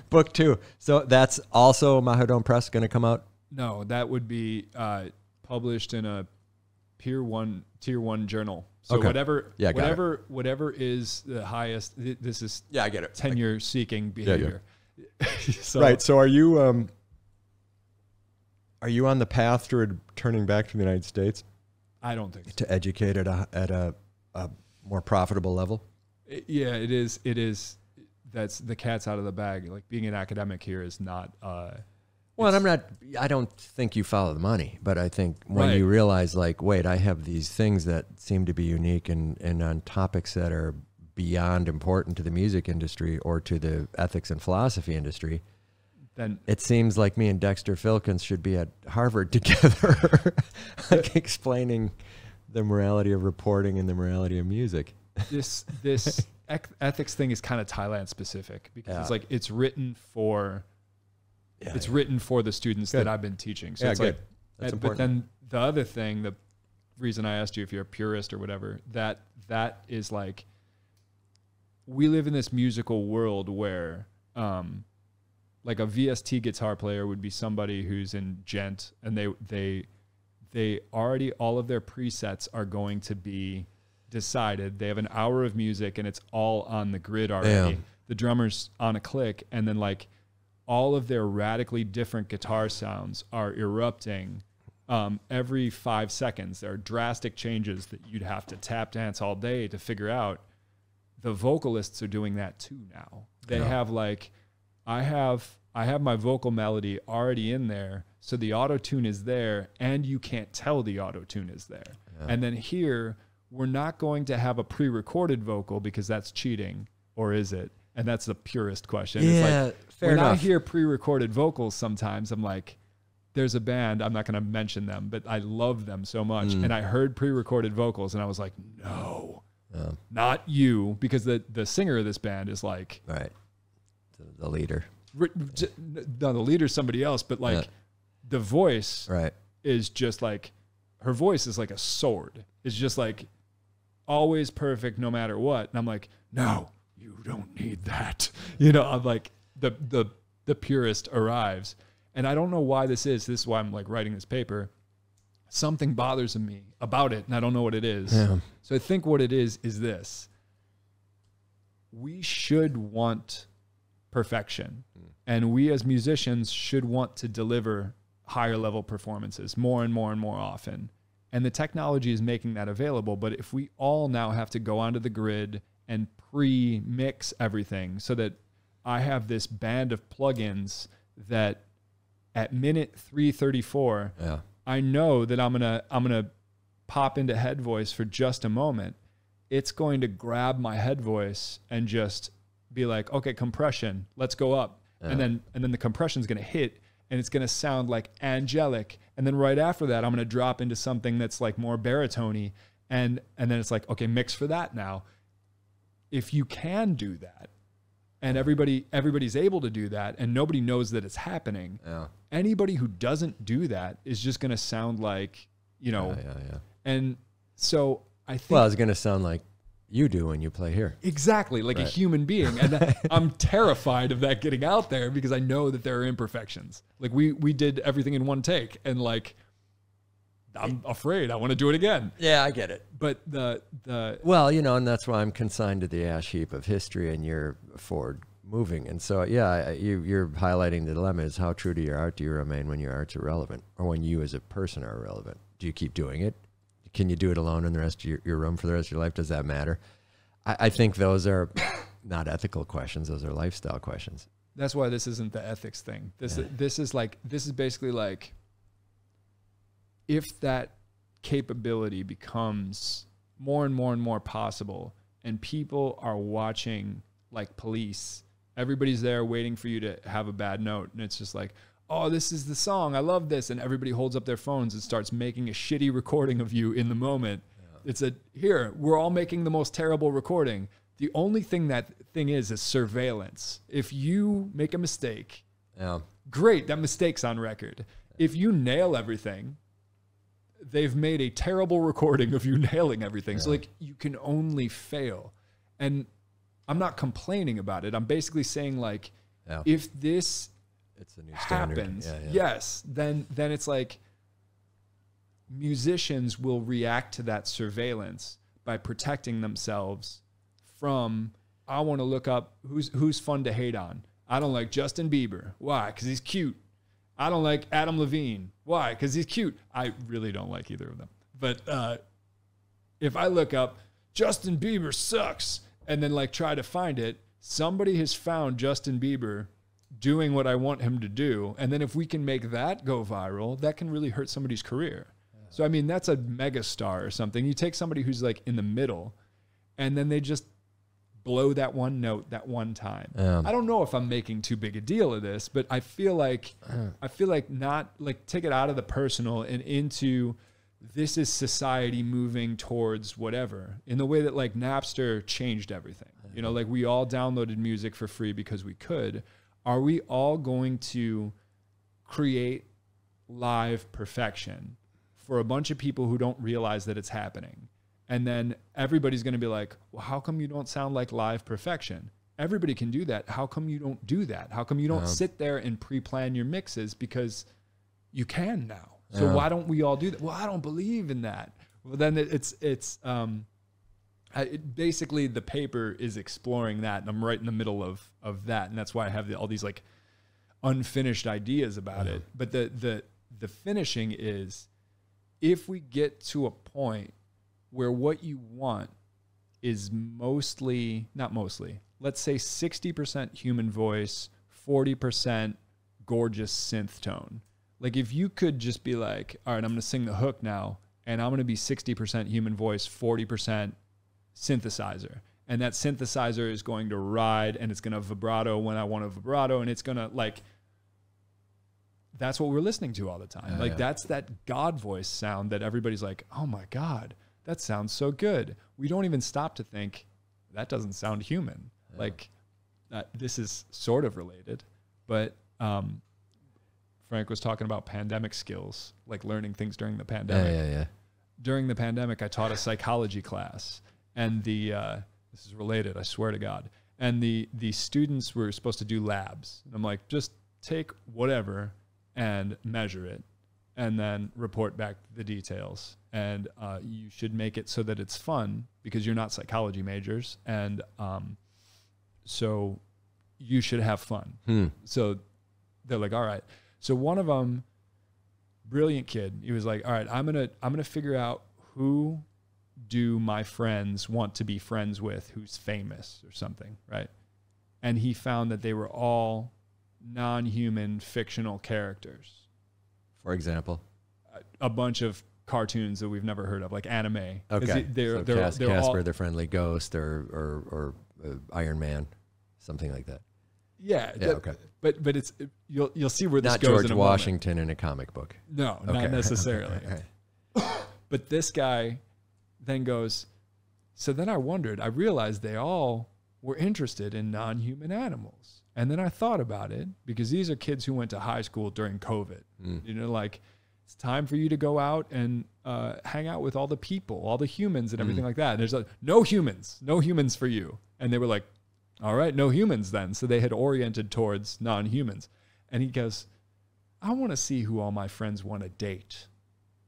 Book 2. So that's also Mahadum Press going to come out? No, that would be published in a tier one journal. So whatever is the highest. This is I get it. Tenure seeking behavior. Yeah. So, right. So are you on the path to returning back to the United States? I don't think so. To educate at a more profitable level? Yeah, it is. It is. That's the cat's out of the bag. Like being an academic here is not. Well, I don't think you follow the money, but I think when you realize, like, wait, I have these things that seem to be unique and on topics that are beyond important to the music industry or to the ethics and philosophy industry, then it seems like me and Dexter Filkins should be at Harvard together, like explaining the morality of reporting and the morality of music. This ethics thing is kind of Thailand specific because it's like it's written for the students that I've been teaching. So it's like that's important. But then the other thing, the reason I asked you if you're a purist or whatever, that is like we live in this musical world where like a VST guitar player would be somebody who's in gent and they already all of their presets are going to be decided. They have an hour of music and it's all on the grid already. Yeah. The drummer's on a click, and then like all of their radically different guitar sounds are erupting every 5 seconds. There are drastic changes that you'd have to tap dance all day to figure out. The vocalists are doing that too now. They have like, I have my vocal melody already in there, so the auto-tune is there and you can't tell the auto-tune is there. Yeah. And then here, we're not going to have a pre-recorded vocal because that's cheating, or is it? And that's the purest question. Yeah, it's like, fair when enough. I hear pre-recorded vocals sometimes, I'm like, there's a band, I'm not going to mention them, but I love them so much. And I heard pre-recorded vocals and I was like, no, not you, because the singer of this band is like... Right, the leader. No, the leader's somebody else, but like the voice is just like, her voice is like a sword. It's just like always perfect no matter what. And I'm like, no, you don't need that. You know, I'm like, the purist arrives. And I don't know why this is. This is why I'm like writing this paper. Something bothers me about it, and I don't know what it is. Yeah. So I think what it is this. We should want perfection. And we as musicians should want to deliver higher level performances more and more and more often. And the technology is making that available. But if we all now have to go onto the grid and pre-mix everything so that I have this band of plugins that at minute 334, I know that I'm gonna pop into head voice for just a moment. It's going to grab my head voice and just be like, okay, compression, let's go up. And then the compression is going to hit and it's going to sound like angelic. And then right after that, I'm going to drop into something that's like more baritone-y. And then it's like, okay, mix for that now. If you can do that and everybody's able to do that and nobody knows that it's happening, anybody who doesn't do that is just going to sound like, you know, and so I think, well, it's going to sound like you do when you play here. Exactly, like a human being. And I'm terrified of that getting out there because I know that there are imperfections. Like we did everything in one take and like I'm afraid I want to do it again. Yeah, I get it. But well, you know, and that's why I'm consigned to the ash heap of history and you're forward moving. And so, yeah, you're highlighting the dilemma is how true to your art do you remain when your art's irrelevant or when you as a person are irrelevant? Do you keep doing it? Can you do it alone in the rest of your room for the rest of your life? Does that matter? I think those are not ethical questions. Those are lifestyle questions. That's why this isn't the ethics thing. This is basically like if that capability becomes more and more and more possible and people are watching like police, everybody's there waiting for you to have a bad note. And it's just like, oh, this is the song. I love this. And everybody holds up their phones and starts making a shitty recording of you in the moment. Yeah. It's here, we're all making the most terrible recording. The only thing that thing is surveillance. If you make a mistake, great, that mistake's on record. If you nail everything, they've made a terrible recording of you nailing everything. So like you can only fail. And I'm not complaining about it. I'm basically saying like, if this it's a new happens, standard. yes, then it's like musicians will react to that surveillance by protecting themselves from, I want to look up who's fun to hate on. I don't like Justin Bieber. Why? Because he's cute. I don't like Adam Levine. Why? Because he's cute. I really don't like either of them. But if I look up Justin Bieber sucks and then like try to find it, somebody has found Justin Bieber doing what I want him to do. And then if we can make that go viral, that can really hurt somebody's career. So, I mean, that's a mega star or something. You take somebody who's like in the middle and then they just blow that one note that one time. I don't know if I'm making too big a deal of this, but I feel like not like take it out of the personal and into this is society moving towards whatever, in the way that like Napster changed everything. You know, like we all downloaded music for free because we could. Are we all going to create live perfection for a bunch of people who don't realize that it's happening? And then everybody's going to be like, well, how come you don't sound like live perfection? Everybody can do that. How come you don't do that? How come you don't sit there and pre-plan your mixes? Because you can now. So why don't we all do that? Well, I don't believe in that. Well, then basically the paper is exploring that, and I'm right in the middle of that. And that's why I have all these like unfinished ideas about it. But the finishing is, if we get to a point where what you want is let's say 60% human voice, 40% gorgeous synth tone. Like if you could just be like, all right, I'm going to sing the hook now, and I'm going to be 60% human voice, 40% synthesizer. And that synthesizer is going to ride, and it's going to vibrato when I want a vibrato, and it's going to like, that's what we're listening to all the time. That's that God voice sound that everybody's like, oh my God, that sounds so good. We don't even stop to think that doesn't sound human. Like this is sort of related, but Frank was talking about pandemic skills, like learning things during the pandemic. During the pandemic, I taught a psychology class, and this is related, I swear to God. And the students were supposed to do labs. And I'm like, just take whatever and measure it, and then report back the details. And you should make it so that it's fun, because you're not psychology majors. And so you should have fun. So they're like, all right. So one of them, brilliant kid, he was like, all right, I'm gonna figure out who do my friends want to be friends with who's famous or something, right? And he found that they were all non-human fictional characters. For example? A bunch of cartoons that we've never heard of, like anime. Okay. They're Casper, all, the Friendly Ghost, or Iron Man, something like that. Yeah. Okay. But it's you'll see where this not goes. George in a Washington moment. in a comic book. No, not necessarily. But this guy then goes, so then I realized they all were interested in non-human animals. And then I thought about it, because these are kids who went to high school during COVID. You know, like, it's time for you to go out and hang out with all the people, all the humans and everything like that. And there's like, no humans for you. And they were like, all right, no humans then. So they had oriented towards non-humans. And he goes, I want to see who all my friends want to date.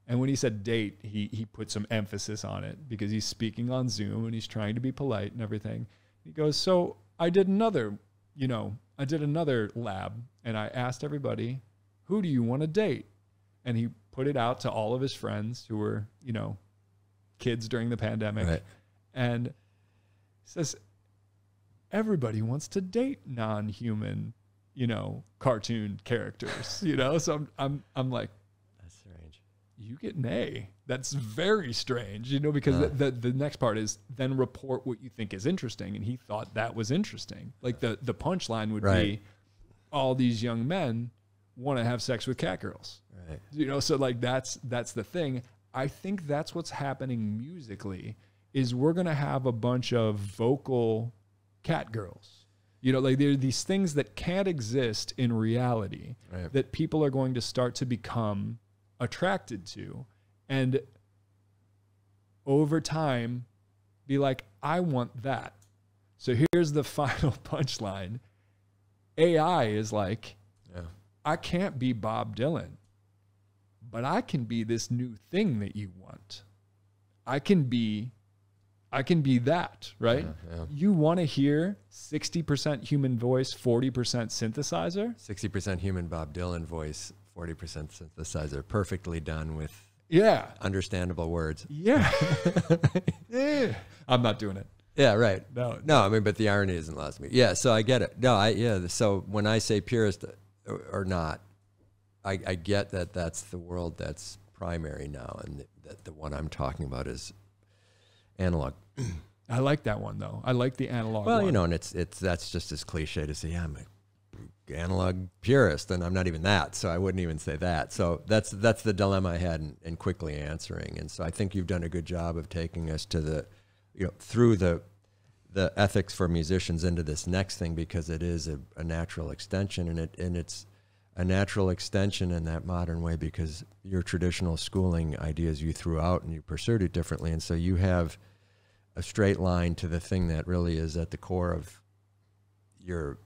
And when he said date, he put some emphasis on it, because he's speaking on Zoom and he's trying to be polite and everything. He goes, so I did another lab, and I asked everybody, who do you want to date? And he put it out to all of his friends who were, kids during the pandemic. Right. And he says, everybody wants to date non-human, cartoon characters, So I'm like, that's strange. You get an A. That's very strange, because the next part is then report what you think is interesting. And he thought that was interesting. Like the punchline would be, all these young men want to have sex with cat girls. Right. You know, so like that's the thing. I think that's what's happening musically is we're going to have a bunch of vocal cat girls. You know, like there are these things that can't exist in reality Right. that people are going to start to become attracted to, and over time be like, I want that. So here's the final punchline. AI is like, Yeah. I can't be Bob Dylan, but I can be this new thing that you want. I can be that, right? Yeah. You want to hear 60% human voice, 40% synthesizer? 60% human Bob Dylan voice, 40% synthesizer, perfectly done with Yeah. understandable words. Yeah. Yeah. I'm not doing it. Yeah, right. No. No, I mean, but the irony isn't lost to me. Yeah, so I get it. No, so when I say purist or not, I get that that's the world that's primary now, and that the one I'm talking about is analog. I like that one though. I like the analog Well, one. you know, and that's just as cliche to say, yeah, I'm a analog purist, and I'm not even that, so I wouldn't even say that. So that's the dilemma I had in quickly answering. And so I think you've done a good job of taking us to the, you know, through the ethics for musicians into this next thing, because it is a natural extension, and it's a natural extension in that modern way because your traditional schooling ideas you threw out and you pursued it differently. And so you have a straight line to the thing that really is at the core of your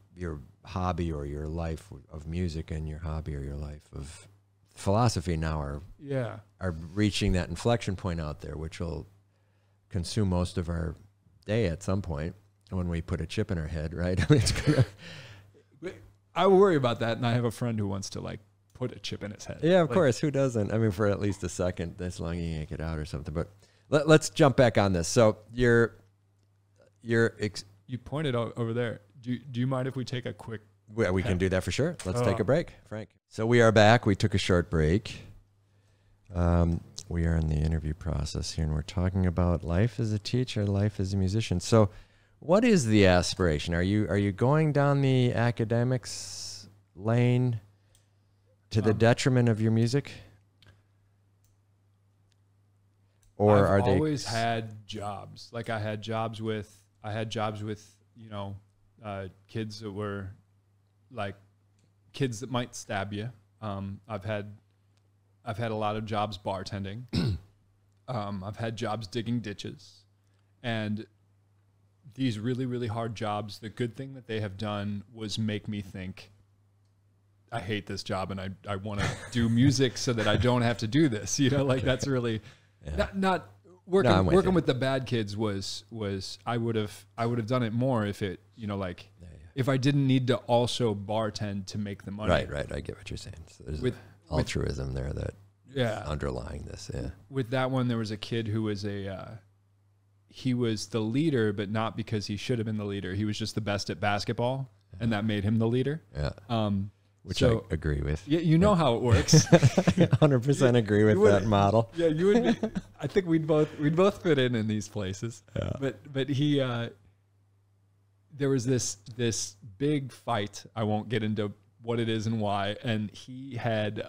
hobby or your life of music, and your hobby or your life of philosophy now are reaching that inflection point out there, which will consume most of our day at some point when we put a chip in our head, right? I mean, it's gonna I worry about that, and I have a friend who wants to like put a chip in his head. Yeah, of Like, course. Who doesn't? I mean, for at least a second, as long as you yank it out or something. But let's jump back on this. So you pointed out over there. Do you mind if we take a quick? we can do that for sure. Let's take a break, Frank. So we are back. We took a short break. We are in the interview process here, and we're talking about life as a teacher, life as a musician. So what is the aspiration? Are you going down the academics lane to the detriment of your music? Or I've are they always had jobs. Like I had jobs with you know, kids that were like kids that might stab you. I've had a lot of jobs bartending. I've had jobs digging ditches, and these really, really hard jobs. The good thing that they have done was make me think, I hate this job, and I want to do music so that I don't have to do this. You know, like that's really not working. No, working with the bad kids was I would have done it more if it, you know, like if I didn't need to also bartend to make the money. Right. I get what you're saying. So there's With- altruism there that Yeah. underlying this. Yeah. With that one, there was a kid who was he was the leader, but not because he should have been the leader. He was just the best at basketball, and that made him the leader. Yeah. Which so- I agree with. Yeah, you know how it works. 100% agree with that model. Yeah, you would. I think we'd both fit in these places. Yeah. But he there was this big fight. I won't get into what it is and why. And he had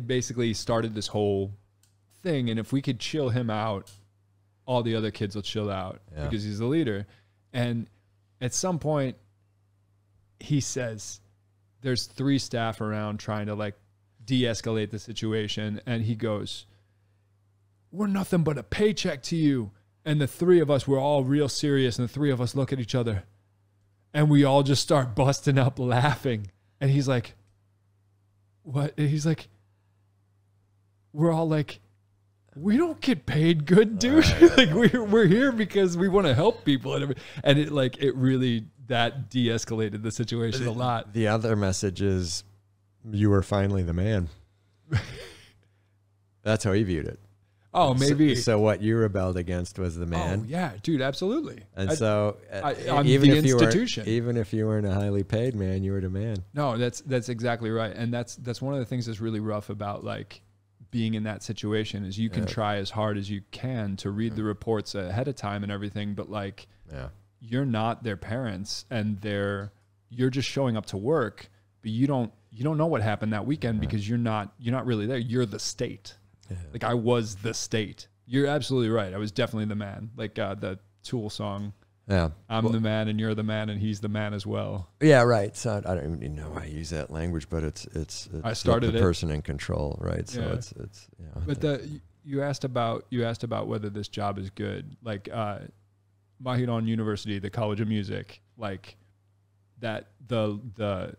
basically started this whole thing. And if we could chill him out, all the other kids will chill out because he's the leader. And at some point, he says, there's 3 staff around trying to like de-escalate the situation. And he goes, we're nothing but a paycheck to you. And the 3 of us, we're all real serious. And the 3 of us look at each other and we all just start busting up laughing. And he's like, what? And he's like, we're all like, we don't get paid good, dude. Like we're here because we want to help people. And it really, that de-escalated the situation a lot. The other message is you were finally the man. That's how he viewed it. Oh, maybe. So what you rebelled against was the man. Oh, yeah, dude, absolutely. And I'm even the if institution. even if you weren't a highly paid man, you were the man. No, that's exactly right. And that's one of the things that's really rough about like being in that situation is you can try as hard as you can to read the reports ahead of time and everything, but like you're not their parents and you're just showing up to work, but you don't you don't know what happened that weekend because you're not really there. You're the state. Yeah. Like I was the state. You're absolutely right. I was definitely the man. Like the Tool song. Yeah. I'm the man and you're the man and he's the man as well. Yeah, right. So I don't even know how I use that language, but it's I started the person in control, right? So yeah. it's But you asked about whether this job is good. Like Mahidol University, the College of Music, like that the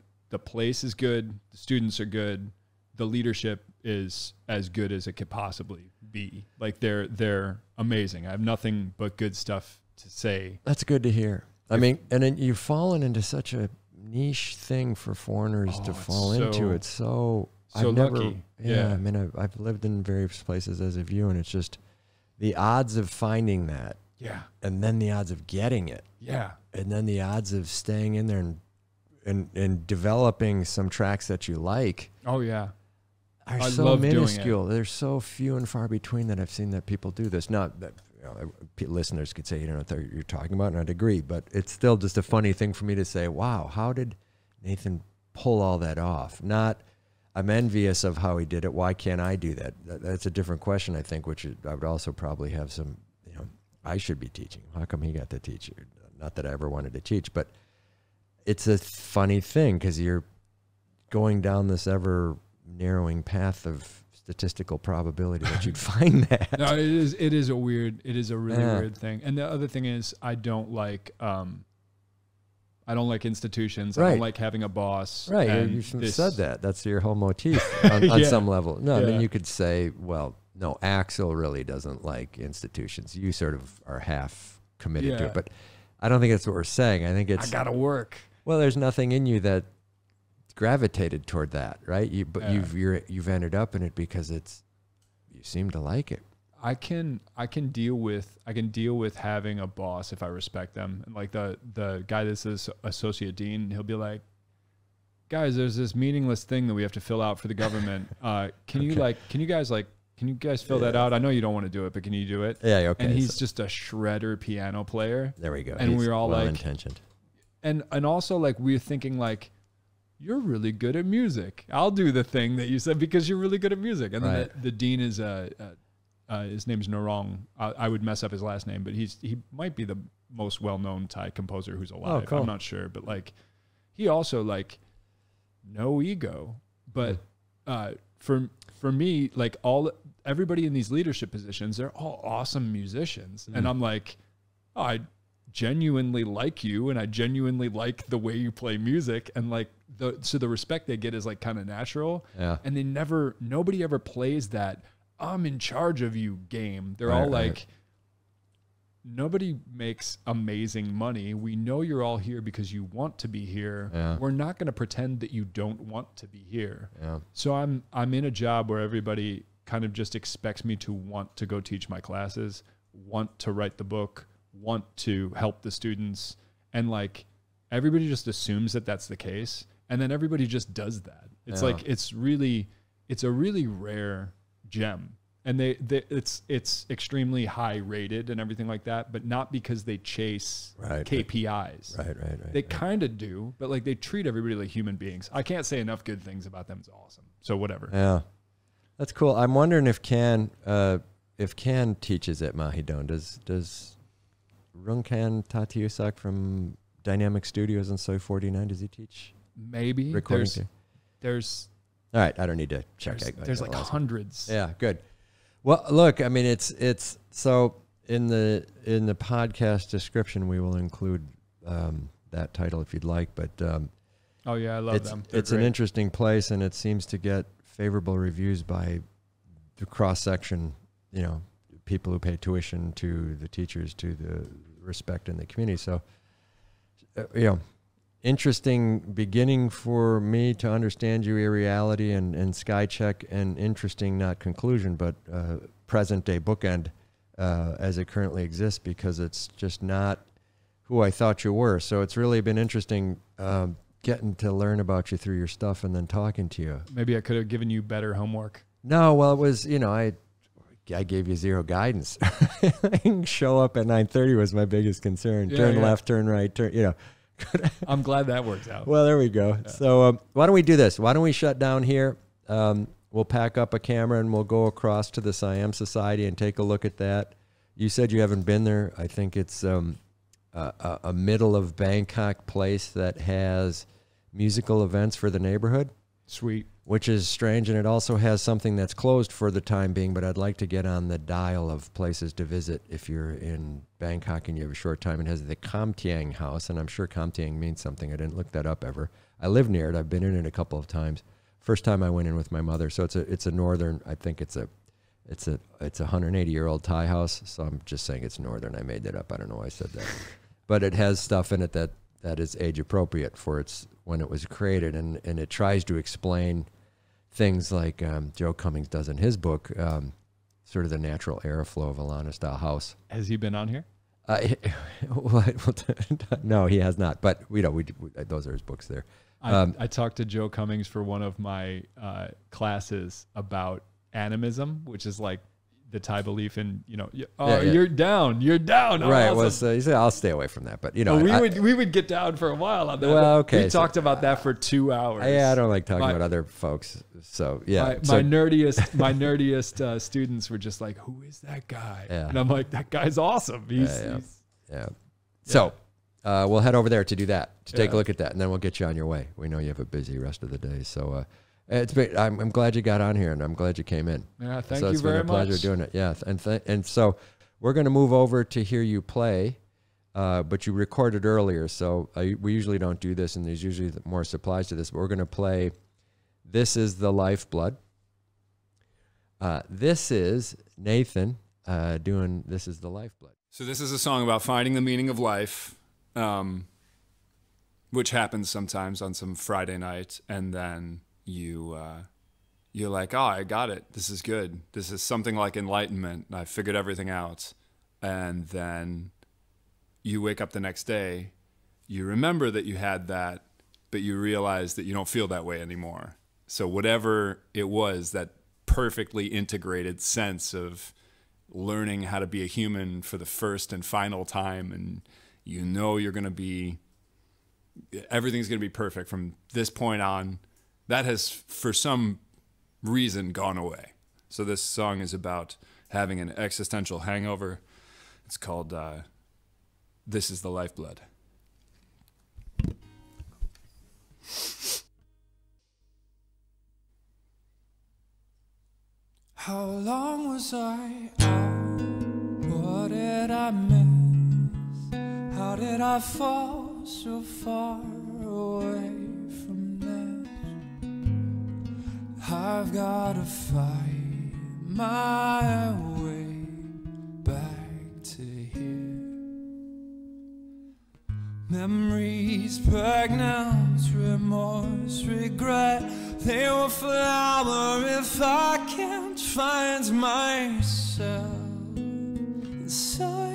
place is good, the students are good, the leadership is as good as it could possibly be. Like they're amazing. I have nothing but good stuff to say. That's good to hear. I mean, and then you've fallen into such a niche thing for foreigners to fall into. It's so lucky. Yeah, I mean, I've lived in various places as have you, and it's just the odds of finding that. Yeah. And then the odds of getting it. Yeah. And then the odds of staying in there and developing some tracks that you like. Oh yeah. Are so minuscule. They're so few and far between that I've seen that people do this. Not that listeners could say, you don't know what you're talking about, and I'd agree, but it's still just a funny thing for me to say, wow, how did Nathan pull all that off? Not, I'm envious of how he did it. Why can't I do that? That's a different question, I think, which I would also probably have some, I should be teaching. How come he got to teach? Not that I ever wanted to teach, but it's a funny thing because you're going down this ever narrowing path of statistical probability that you'd find that. No, it is a really weird thing. And the other thing is I don't like institutions. Right. I don't like having a boss. Right. And you said that. That's your whole motif on some level. No, I mean, you could say, well, no, Axel really doesn't like institutions. You sort of are half committed to it. But I don't think that's what we're saying. I think it's... I got to work. Well, there's nothing in you that gravitated toward that, right? You've ended up in it because you seem to like it. I can deal with having a boss if I respect them. And like the guy that's this associate dean, he'll be like, guys, there's this meaningless thing that we have to fill out for the government. Can you guys fill that out? I know you don't want to do it, but can you do it? Yeah, okay. And he's just a shredder piano player. There we go. And we're all well like intentioned. And also like we're thinking like, you're really good at music. I'll do the thing that you said because you're really good at music. And then the dean is his name's Narong. I would mess up his last name, but he might be the most well-known Thai composer who's alive. Oh, cool. I'm not sure, but like he also like no ego. But for me, like everybody in these leadership positions, they're all awesome musicians, and I'm like, oh, I genuinely like you, and I genuinely like the way you play music, and like the respect they get is like kind of natural. Yeah. And nobody ever plays that I'm in charge of you game. They're all like, nobody makes amazing money. We know you're all here because you want to be here. Yeah. We're not going to pretend that you don't want to be here. Yeah. So I'm in a job where everybody kind of just expects me to want to go teach my classes, want to write the book, want to help the students, and like everybody just assumes that that's the case, and then everybody just does that. It's like it's a really rare gem, and it's extremely high rated and everything like that, but not because they chase KPIs. Right. They kind of do, but like they treat everybody like human beings. I can't say enough good things about them. It's awesome. So whatever. Yeah, that's cool. I'm wondering if Can teaches at Mahidol. Does Rungkan Tatiusak from Dynamic Studios and Soy 49, does he teach? Maybe. Recording there's all right, I don't need to check. There's like hundreds. Yeah, good. Well, look, I mean, it's so in the podcast description we will include that title if you'd like, but oh yeah, I love them. It's an interesting place, and it seems to get favorable reviews by the cross section, people who pay tuition to the teachers, to the respect in the community. So, interesting beginning for me to understand you, reality and Skycheck, and interesting, not conclusion, but present day bookend as it currently exists, because it's just not who I thought you were. So it's really been interesting getting to learn about you through your stuff and then talking to you. Maybe I could have given you better homework. No, well, it was, I gave you zero guidance. Show up at 9:30 was my biggest concern. Turn left, turn right, turn, I'm glad that works out. Well, there we go. Yeah. So why don't we do this? Why don't we shut down here? We'll pack up a camera and we'll go across to the Siam Society and take a look at that. You said you haven't been there. I think it's a middle of Bangkok place that has musical events for the neighborhood. Sweet. Which is strange, and it also has something that's closed for the time being, but I'd like to get on the dial of places to visit if you're in Bangkok and you have a short time. It has the Kamthieng House, and I'm sure Kamthieng means something. I didn't look that up ever. I live near it. I've been in it a couple of times. First time I went in with my mother, so it's a northern, I think it's a 180-year-old Thai house, so I'm just saying it's northern. I made that up. I don't know why I said that. But it has stuff in it that is age appropriate for its when it was created, and it tries to explain things like Joe Cummings does in his book, sort of the natural airflow of a Lana-style house. Has he been on here? No, he has not. But those are his books there. I talked to Joe Cummings for one of my classes about animism, which is like the Thai belief in, you're down. Right. Awesome. He said, I'll stay away from that. But, we would get down for a while on that. Well, okay. We talked about that for 2 hours. Yeah, I don't like talking about other folks. So, yeah. My nerdiest students were just like, who is that guy? Yeah. And I'm like, that guy's awesome. Yeah. So, we'll head over there to do that, to take a look at that, and then we'll get you on your way. We know you have a busy rest of the day. So, I'm glad you got on here, and I'm glad you came in. Yeah, thank you very much. It's been a pleasure doing it. Yeah, and so we're going to move over to hear you play, but you recorded earlier, so we usually don't do this, and there's usually more supplies to this. But we're going to play "This Is the Lifeblood." This is Nathan doing "This Is the Lifeblood." So this is a song about finding the meaning of life, which happens sometimes on some Friday night, and then you're like, oh, I got it. This is good. This is something like enlightenment. I figured everything out. And then you wake up the next day, you remember that you had that, but you realize that you don't feel that way anymore. So whatever it was, that perfectly integrated sense of learning how to be a human for the first and final time, and you're going to be, everything's going to be perfect from this point on. That has, for some reason, gone away. So this song is about having an existential hangover. It's called This Is the Lifeblood. How long was I out? What did I miss? How did I fall so far away from I've gotta fight my way back to here. Memories, pregnant, remorse, regret, they will flower if I can't find myself inside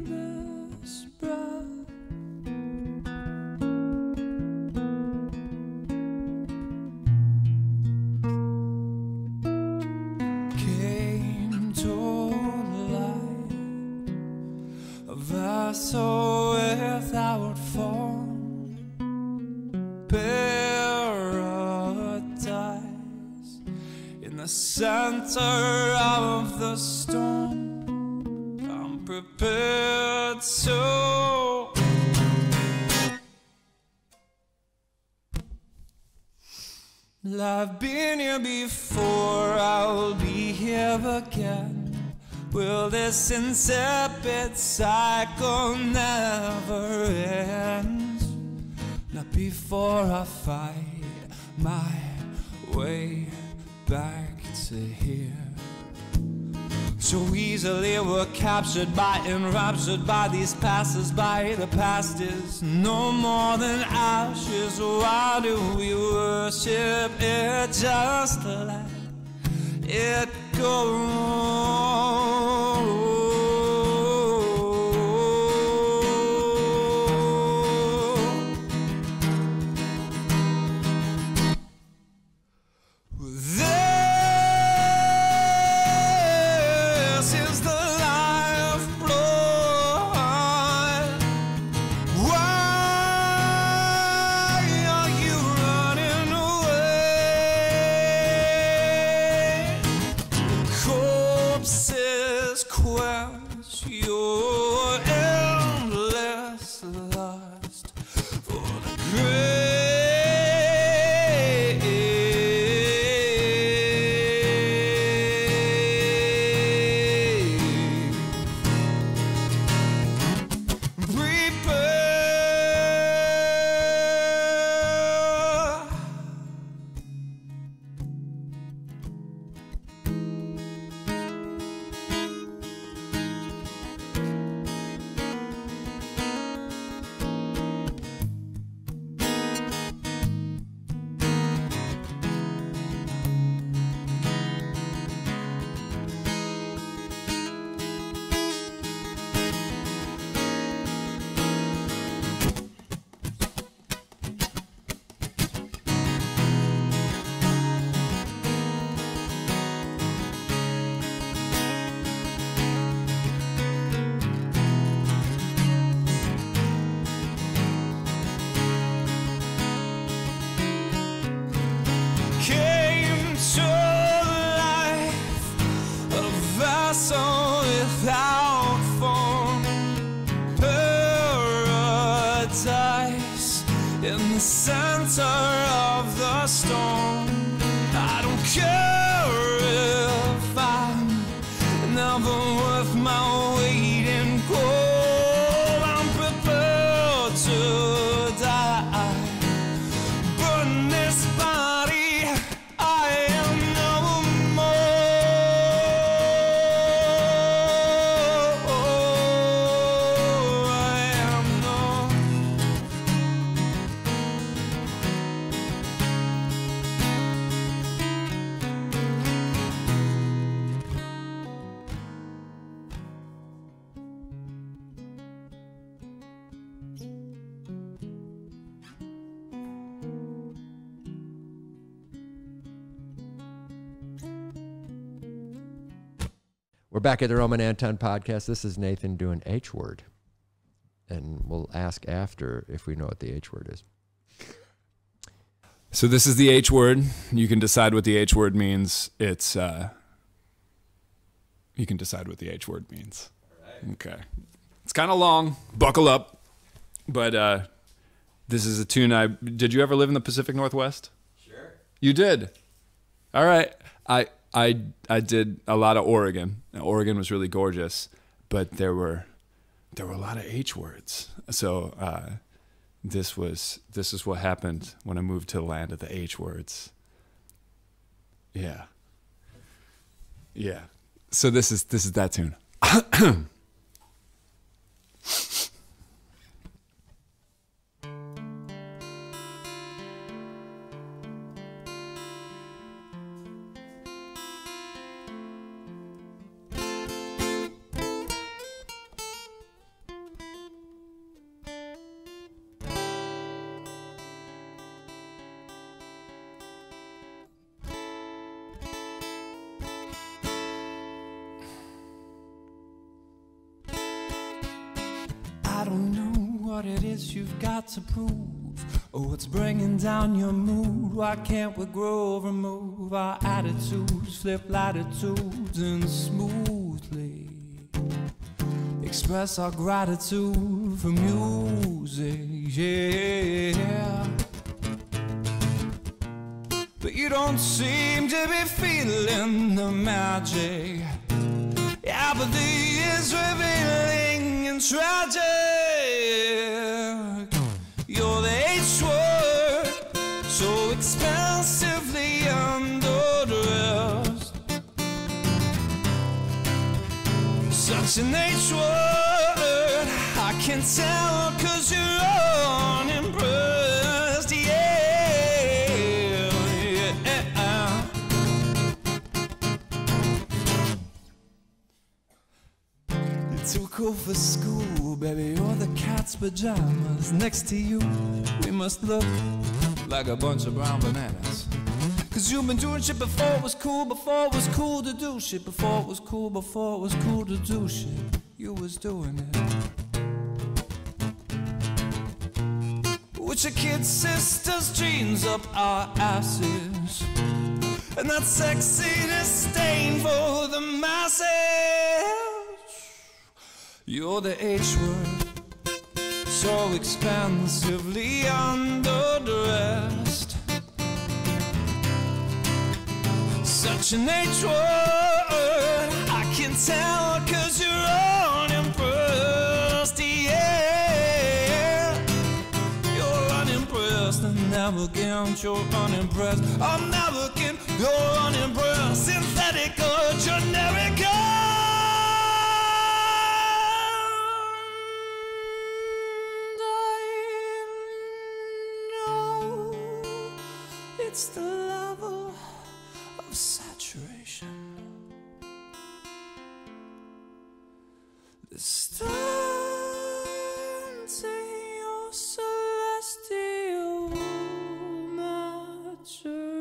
this breath. So without form, paradise in the center of the storm. I'm prepared to I've been here before, I'll be here again. Will this insipid cycle never end? Not before I fight my way back to here. So easily we're captured by, enraptured by these passers-by. The past is no more than ashes. Why do we worship it? Just let it go. Why center of the storm. I don't care if I'm never worth my weight in gold. I'm prepared to die, burn this body. I am no more. I am no. We're back at the Roman Anton podcast. This is Nathan doing H word. And we'll ask after if we know what the H word is. So this is the H word. You can decide what the H word means. It's you can decide what the H word means. Okay. It's kind of long. Buckle up. But this is a tune did you ever live in the Pacific Northwest? Sure. You did. All right. I did a lot of Oregon. Now, Oregon was really gorgeous, but there were a lot of H words. So this is what happened when I moved to the land of the H words. Yeah. Yeah. So this is that tune. I don't know what it is you've got to prove, or what's bringing down your mood. Why can't we grow, remove our attitudes, flip latitudes, and smoothly express our gratitude for music, yeah. But you don't seem to be feeling the magic. Apathy is revealing and tragic. You're the H word, so expensively underdressed. Such an H word, I can tell, 'cause you're unimpressed, yeah. Too cool for school, baby. You're the cat's pajamas. Next to you, we must look like a bunch of brown bananas. 'Cause you've been doing shit before it was cool, before it was cool to do shit, before it was cool, before it was cool to do shit. You was doing it. With your kid sister's dreams up our asses, and that sexiness stain for the masses. You're the H word, so expansively underdressed. Such an H word, I can tell, 'cause you're unimpressed, yeah. You're unimpressed, and never again, you're unimpressed. I'm never again, you're unimpressed. Synthetic or generic. It's the level of saturation. The stance in your celestial maturation.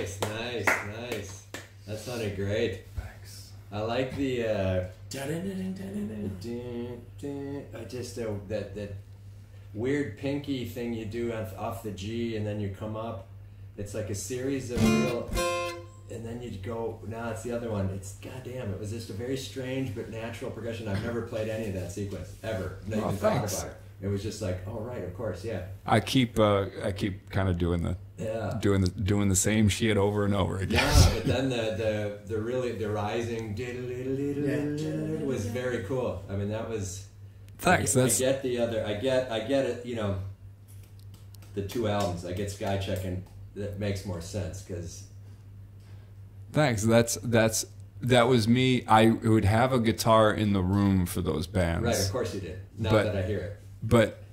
Nice. That sounded great. Thanks. I like the I just that weird pinky thing you do off the G and then you come up. It's like a series of real, and then you go. Now it's the other one. It's goddamn. It was just a very strange but natural progression. I've never played any of that sequence ever. Not even thought about it. It was just like, oh right, of course, yeah. I keep kind of doing the same shit over and over again. Yeah, but then the rising was very cool. I mean, that was. Thanks. I get it. You know, the two albums. I get Sky Check, and that makes more sense because. Thanks. That was me. I would have a guitar in the room for those bands. Right, of course you did. Now that I hear it. But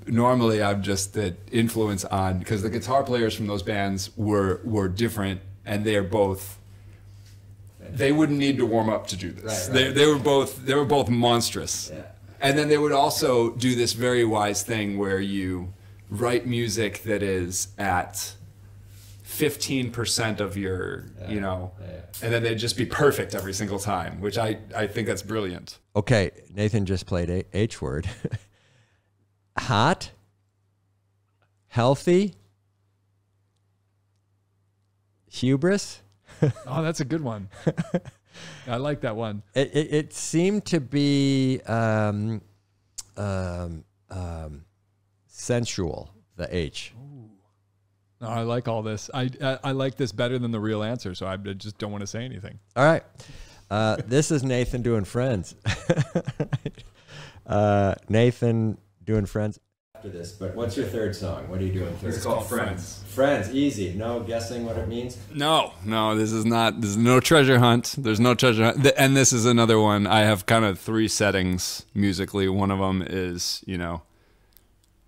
normally I'm just the influence on, because the guitar players from those bands were different, and they wouldn't need to warm up to do this. Right. They were both monstrous. Yeah. And then they would also do this very wise thing where you write music that is at 15% of your, and then they'd just be perfect every single time, which I think that's brilliant. Okay, Nathan just played H word. Hot, healthy, hubris. Oh, that's a good one. I like that one. It seemed to be sensual, the H. No, I like all this. I like this better than the real answer, so I just don't want to say anything. All right. This is Nathan doing Friends. Nathan doing Friends after this, but what's your third song? What are you doing third? It's called Friends. Friends, easy. No guessing what it means? No, this is no treasure hunt. There's no treasure hunt. And this is another one. I have kind of three settings musically. One of them is,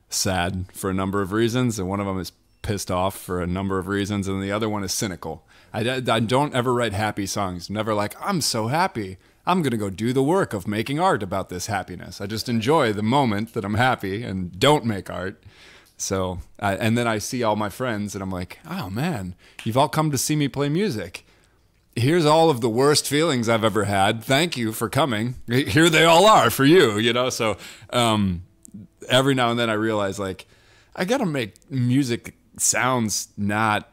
sad for a number of reasons, and one of them is pissed off for a number of reasons, and the other one is cynical. I don't ever write happy songs. Never like, I'm so happy. I'm going to go do the work of making art about this happiness. I just enjoy the moment that I'm happy and don't make art. So, and then I see all my friends and I'm like, oh man, you've all come to see me play music. Here's all of the worst feelings I've ever had. Thank you for coming. Here they all are for you, So every now and then I realize, like, I got to make music sounds not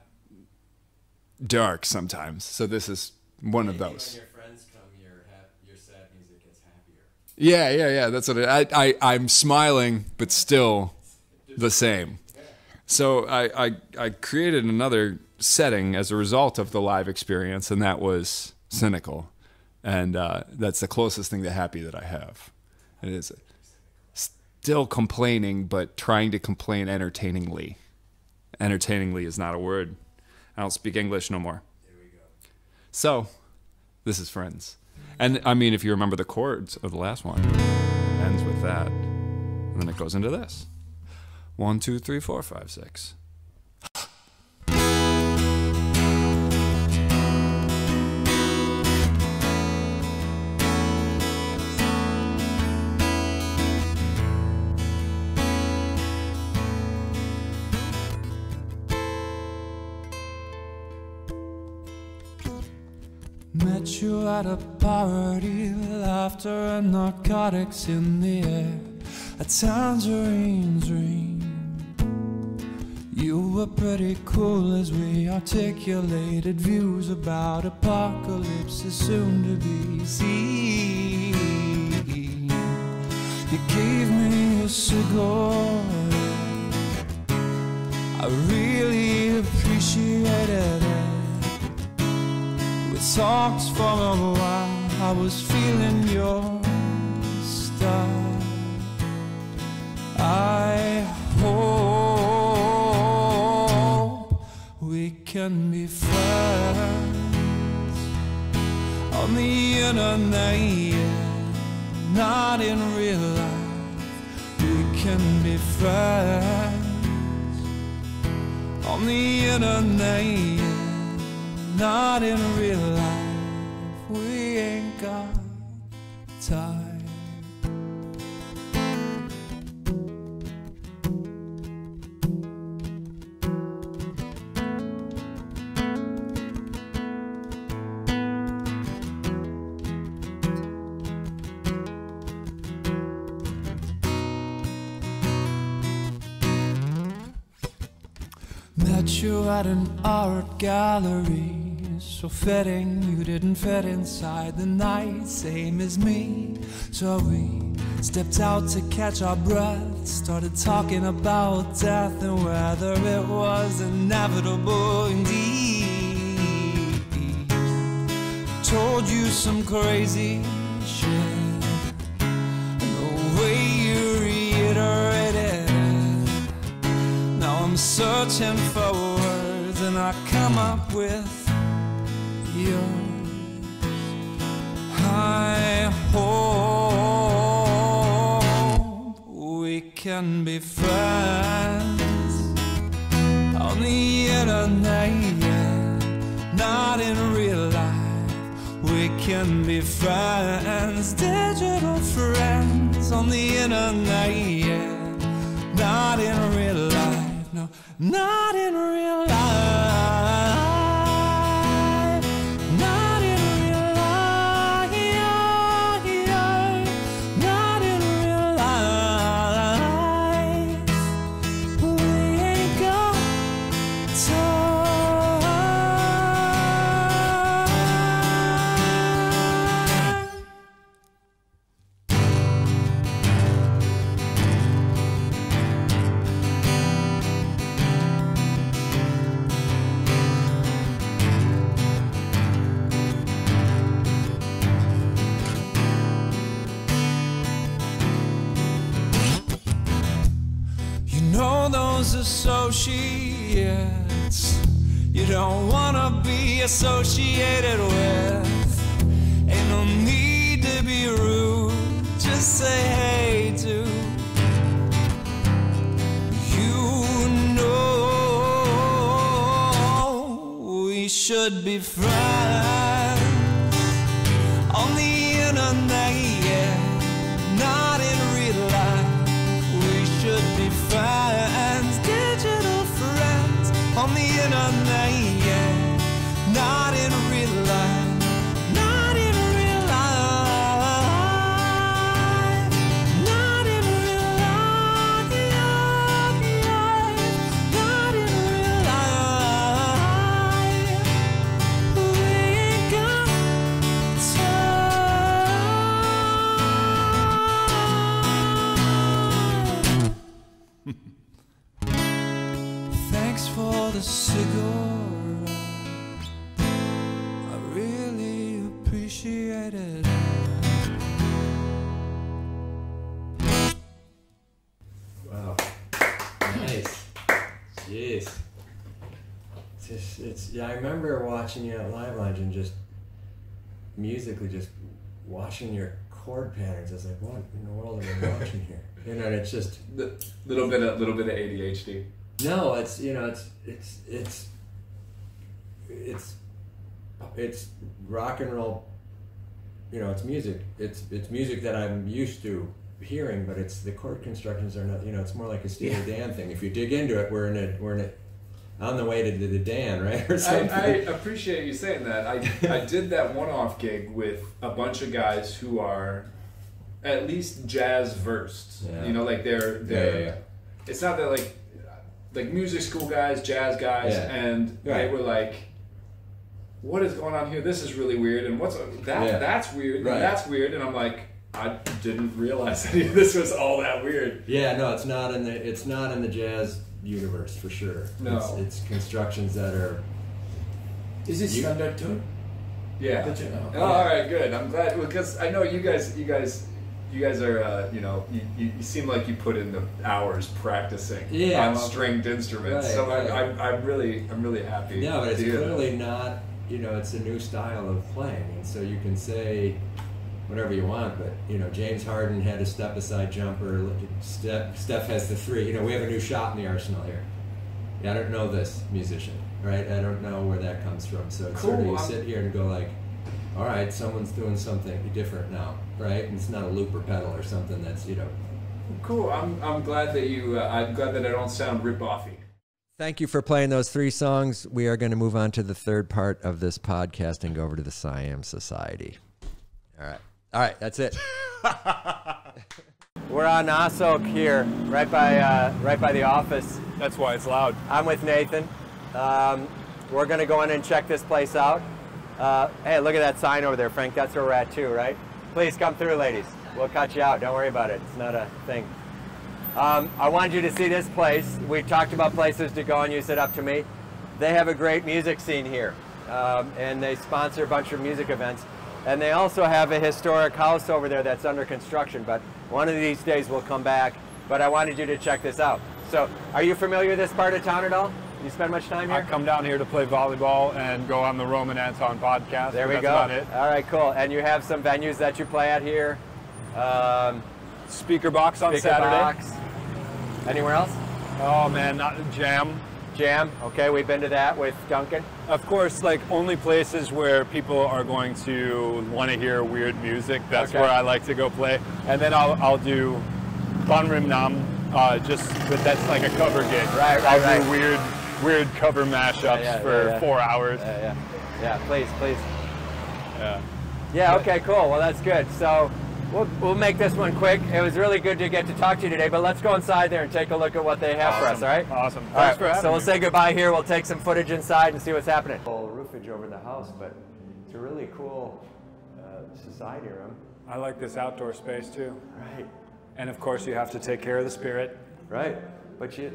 dark sometimes. So this is one of those. When your friends come, your sad music gets happier. Yeah. That's what I'm smiling, but still the same. So I created another setting as a result of the live experience, and that was cynical. And that's the closest thing to happy that I have. It is still complaining, but trying to complain entertainingly. Entertainingly is not a word. I don't speak English no more. There we go. So, this is Friends. And I mean, if you remember the chords of the last one, it ends with that. And then it goes into this. 1, 2, 3, 4, 5, 6. Met you at a party, laughter and narcotics in the air, a tangerines ring. You were pretty cool as we articulated views about apocalypse soon to be seen. You gave me a cigar, I really appreciated it. We talked for a while, I was feeling your style. I hope we can be friends on the internet, not in real life. We can be friends on the internet, not in real life. We ain't got time. met you at an art gallery. So fitting, you didn't fit inside the night, same as me. So we stepped out to catch our breath, started talking about death and whether it was inevitable indeed. Told you some crazy shit, and the way you reiterated it. Now I'm searching for words and I come up with yours. I hope we can be friends on the internet, not in real life. We can be friends, digital friends on the internet, not in real life. No, not in real life. Associates you don't wanna be associated with. Ain't no need to be rude, just say hey to. You know we should be friends on the internet, yeah, not in real life. We should be friends, digital friends on the internet, yeah, not in real life. Not in real life. Not in real life. Not in real life. We ain't got time. Thanks for the cigarette, I really appreciate it. Wow. Nice. Jeez. It's yeah, I remember watching you at Live Lounge and just musically just watching your chord patterns. I was like, what in the world am I watching here? You know, and it's just little bit of ADHD. no, it's you know, it's rock and roll. You know, it's music. It's music that I'm used to hearing, but it's the chord constructions are not. You know, it's more like a Steely Dan thing. If you dig into it, we're in a on the way to the Dan, right? Or something. I appreciate you saying that. I did that one-off gig with a bunch of guys who are at least jazz versed. Yeah. You know, like they're Yeah. It's not that like music school guys, jazz guys, Yeah. and they were like, "What is going on here? This is really weird." And what's that? Yeah. That's weird. Right. And that's weird. And I'm like, I didn't realize any of this was all that weird. Yeah, no, it's not in the jazz universe for sure. No. It's constructions that are. Is it standard tune? Yeah. That you know? Oh, all right, good. I'm glad because I know you guys are you seem like you put in the hours practicing on stringed instruments. Right, So right. I'm really happy. No, but it's to hear clearly that. not. You know, it's a new style of playing, and so you can say whatever you want. But you know, James Harden had a step-aside jumper. Steph has the three. You know, we have a new shot in the arsenal here. Yeah, I don't know this musician, right? I don't know where that comes from. So it's sort of you sit here and go like, all right, someone's doing something different now, right? And it's not a looper pedal or something that's, you know. Cool. I'm glad that you. I'm glad that I don't sound rip-offy. Thank you for playing those three songs. We are going to move on to the third part of this podcast and go over to the Siam Society. All right, that's it. We're on Asoke here, right by the office. That's why it's loud. I'm with Nathan. We're going to go in and check this place out. Hey, look at that sign over there, Frank. That's where we're at too, right? Please come through, ladies. We'll cut you out. Don't worry about it. It's not a thing. I wanted you to see this place. We talked about places to go, and you said up to me. They have a great music scene here, and they sponsor a bunch of music events. And they also have a historic house over there that's under construction, but one of these days we'll come back. But I wanted you to check this out. So, are you familiar with this part of town at all? You spend much time here? I come down here to play volleyball and go on the Roman Anton podcast. There we go. That's about it. All right, cool. And you have some venues that you play at here? Speaker Box on Speaker Saturday. Box. Anywhere else? Oh man, not Jam. Jam. Okay, we've been to that with Duncan. Of course, like only places where people are going to want to hear weird music. That's Okay. where I like to go play. And then I'll do Banrim Nam, but that's like a cover gig. Right, I'll do weird cover mashups for 4 hours. Yeah, please. Yeah. Yeah, okay, cool. Well, that's good. So we'll make this one quick. It was really good to get to talk to you today, but let's go inside there and take a look at what they have for us, all right? Awesome. All right, Thanks for having so we'll me. say goodbye here. We'll take some footage inside and see what's happening. Full roofage over the house, but it's a really cool society room. I like this outdoor space too. Right. And of course, you have to take care of the spirit. Right. But you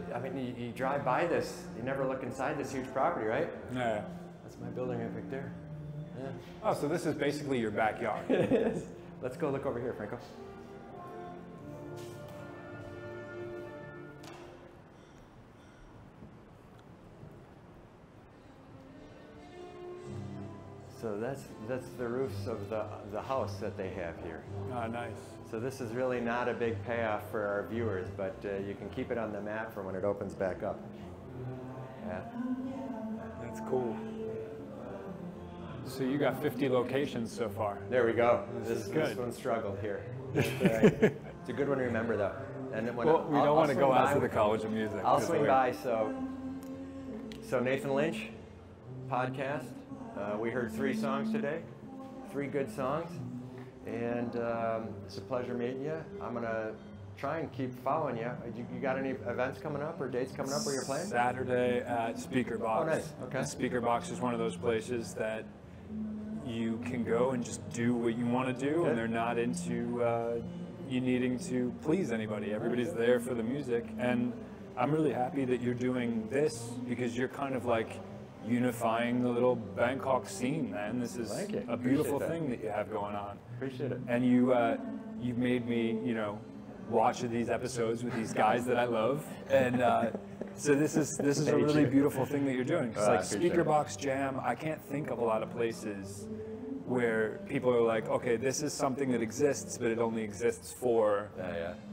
drive by this, you never look inside this huge property, right? Yeah. That's my building I picked there. Yeah. Oh, so this is basically your backyard. It is. Let's go look over here, Franco. So that's the roofs of the house that they have here. Oh, nice. So this is really not a big payoff for our viewers, but you can keep it on the map for when it opens back up. Yeah. That's cool. So you got 50 locations so far. There we go. This is This good. one struggled here. It's a good one to remember, though. And then when Well, we don't want to swing go out by- to the College of Music. I'll 'cause swing we're- by. So Nathan Lynch podcast. We heard 3 songs today, 3 good songs, and it's a pleasure meeting you. I'm gonna try and keep following you. You got any events coming up or dates coming up where you're playing? Saturday at Speaker Box. Oh, nice. Okay. And Speaker Box is one of those places that you can go and just do what you want to do, Good. and they're not into you needing to please anybody. Everybody's there for the music, and I'm really happy that you're doing this because you're kind of like unifying the little Bangkok scene, man. This is Thank you. a beautiful Appreciate that. thing that you have going on. Appreciate it. And you've made me, watch these episodes with these guys that I love, and so this is a Thank really you. beautiful thing that you're doing. 'Cause I like appreciate Speaker it. Box Jam, I can't think of a lot of places where people are like, okay, this is something that exists, but it only exists for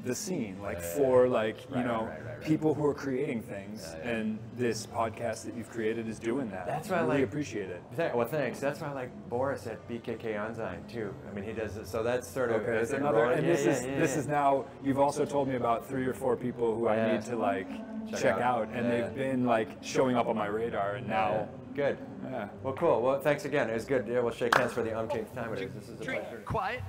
the scene, like for like Right. people who are creating things. And this podcast that you've created is doing that. That's why I really like- appreciate it. Well, thanks. That's why I like Boris at BKK Enzyme too. I mean, he does it. So that's sort of Okay, is so it another, rolling? and Yeah, this yeah. is now. You've also told me about 3 or 4 people who I Yeah. need to like Check check out. out, and Yeah. they've been like showing up on my radar, and now. Good. Yeah. Well, cool. Well, thanks again. It was good. Yeah, we'll shake hands for the umpteenth time. This is a pleasure. Quiet.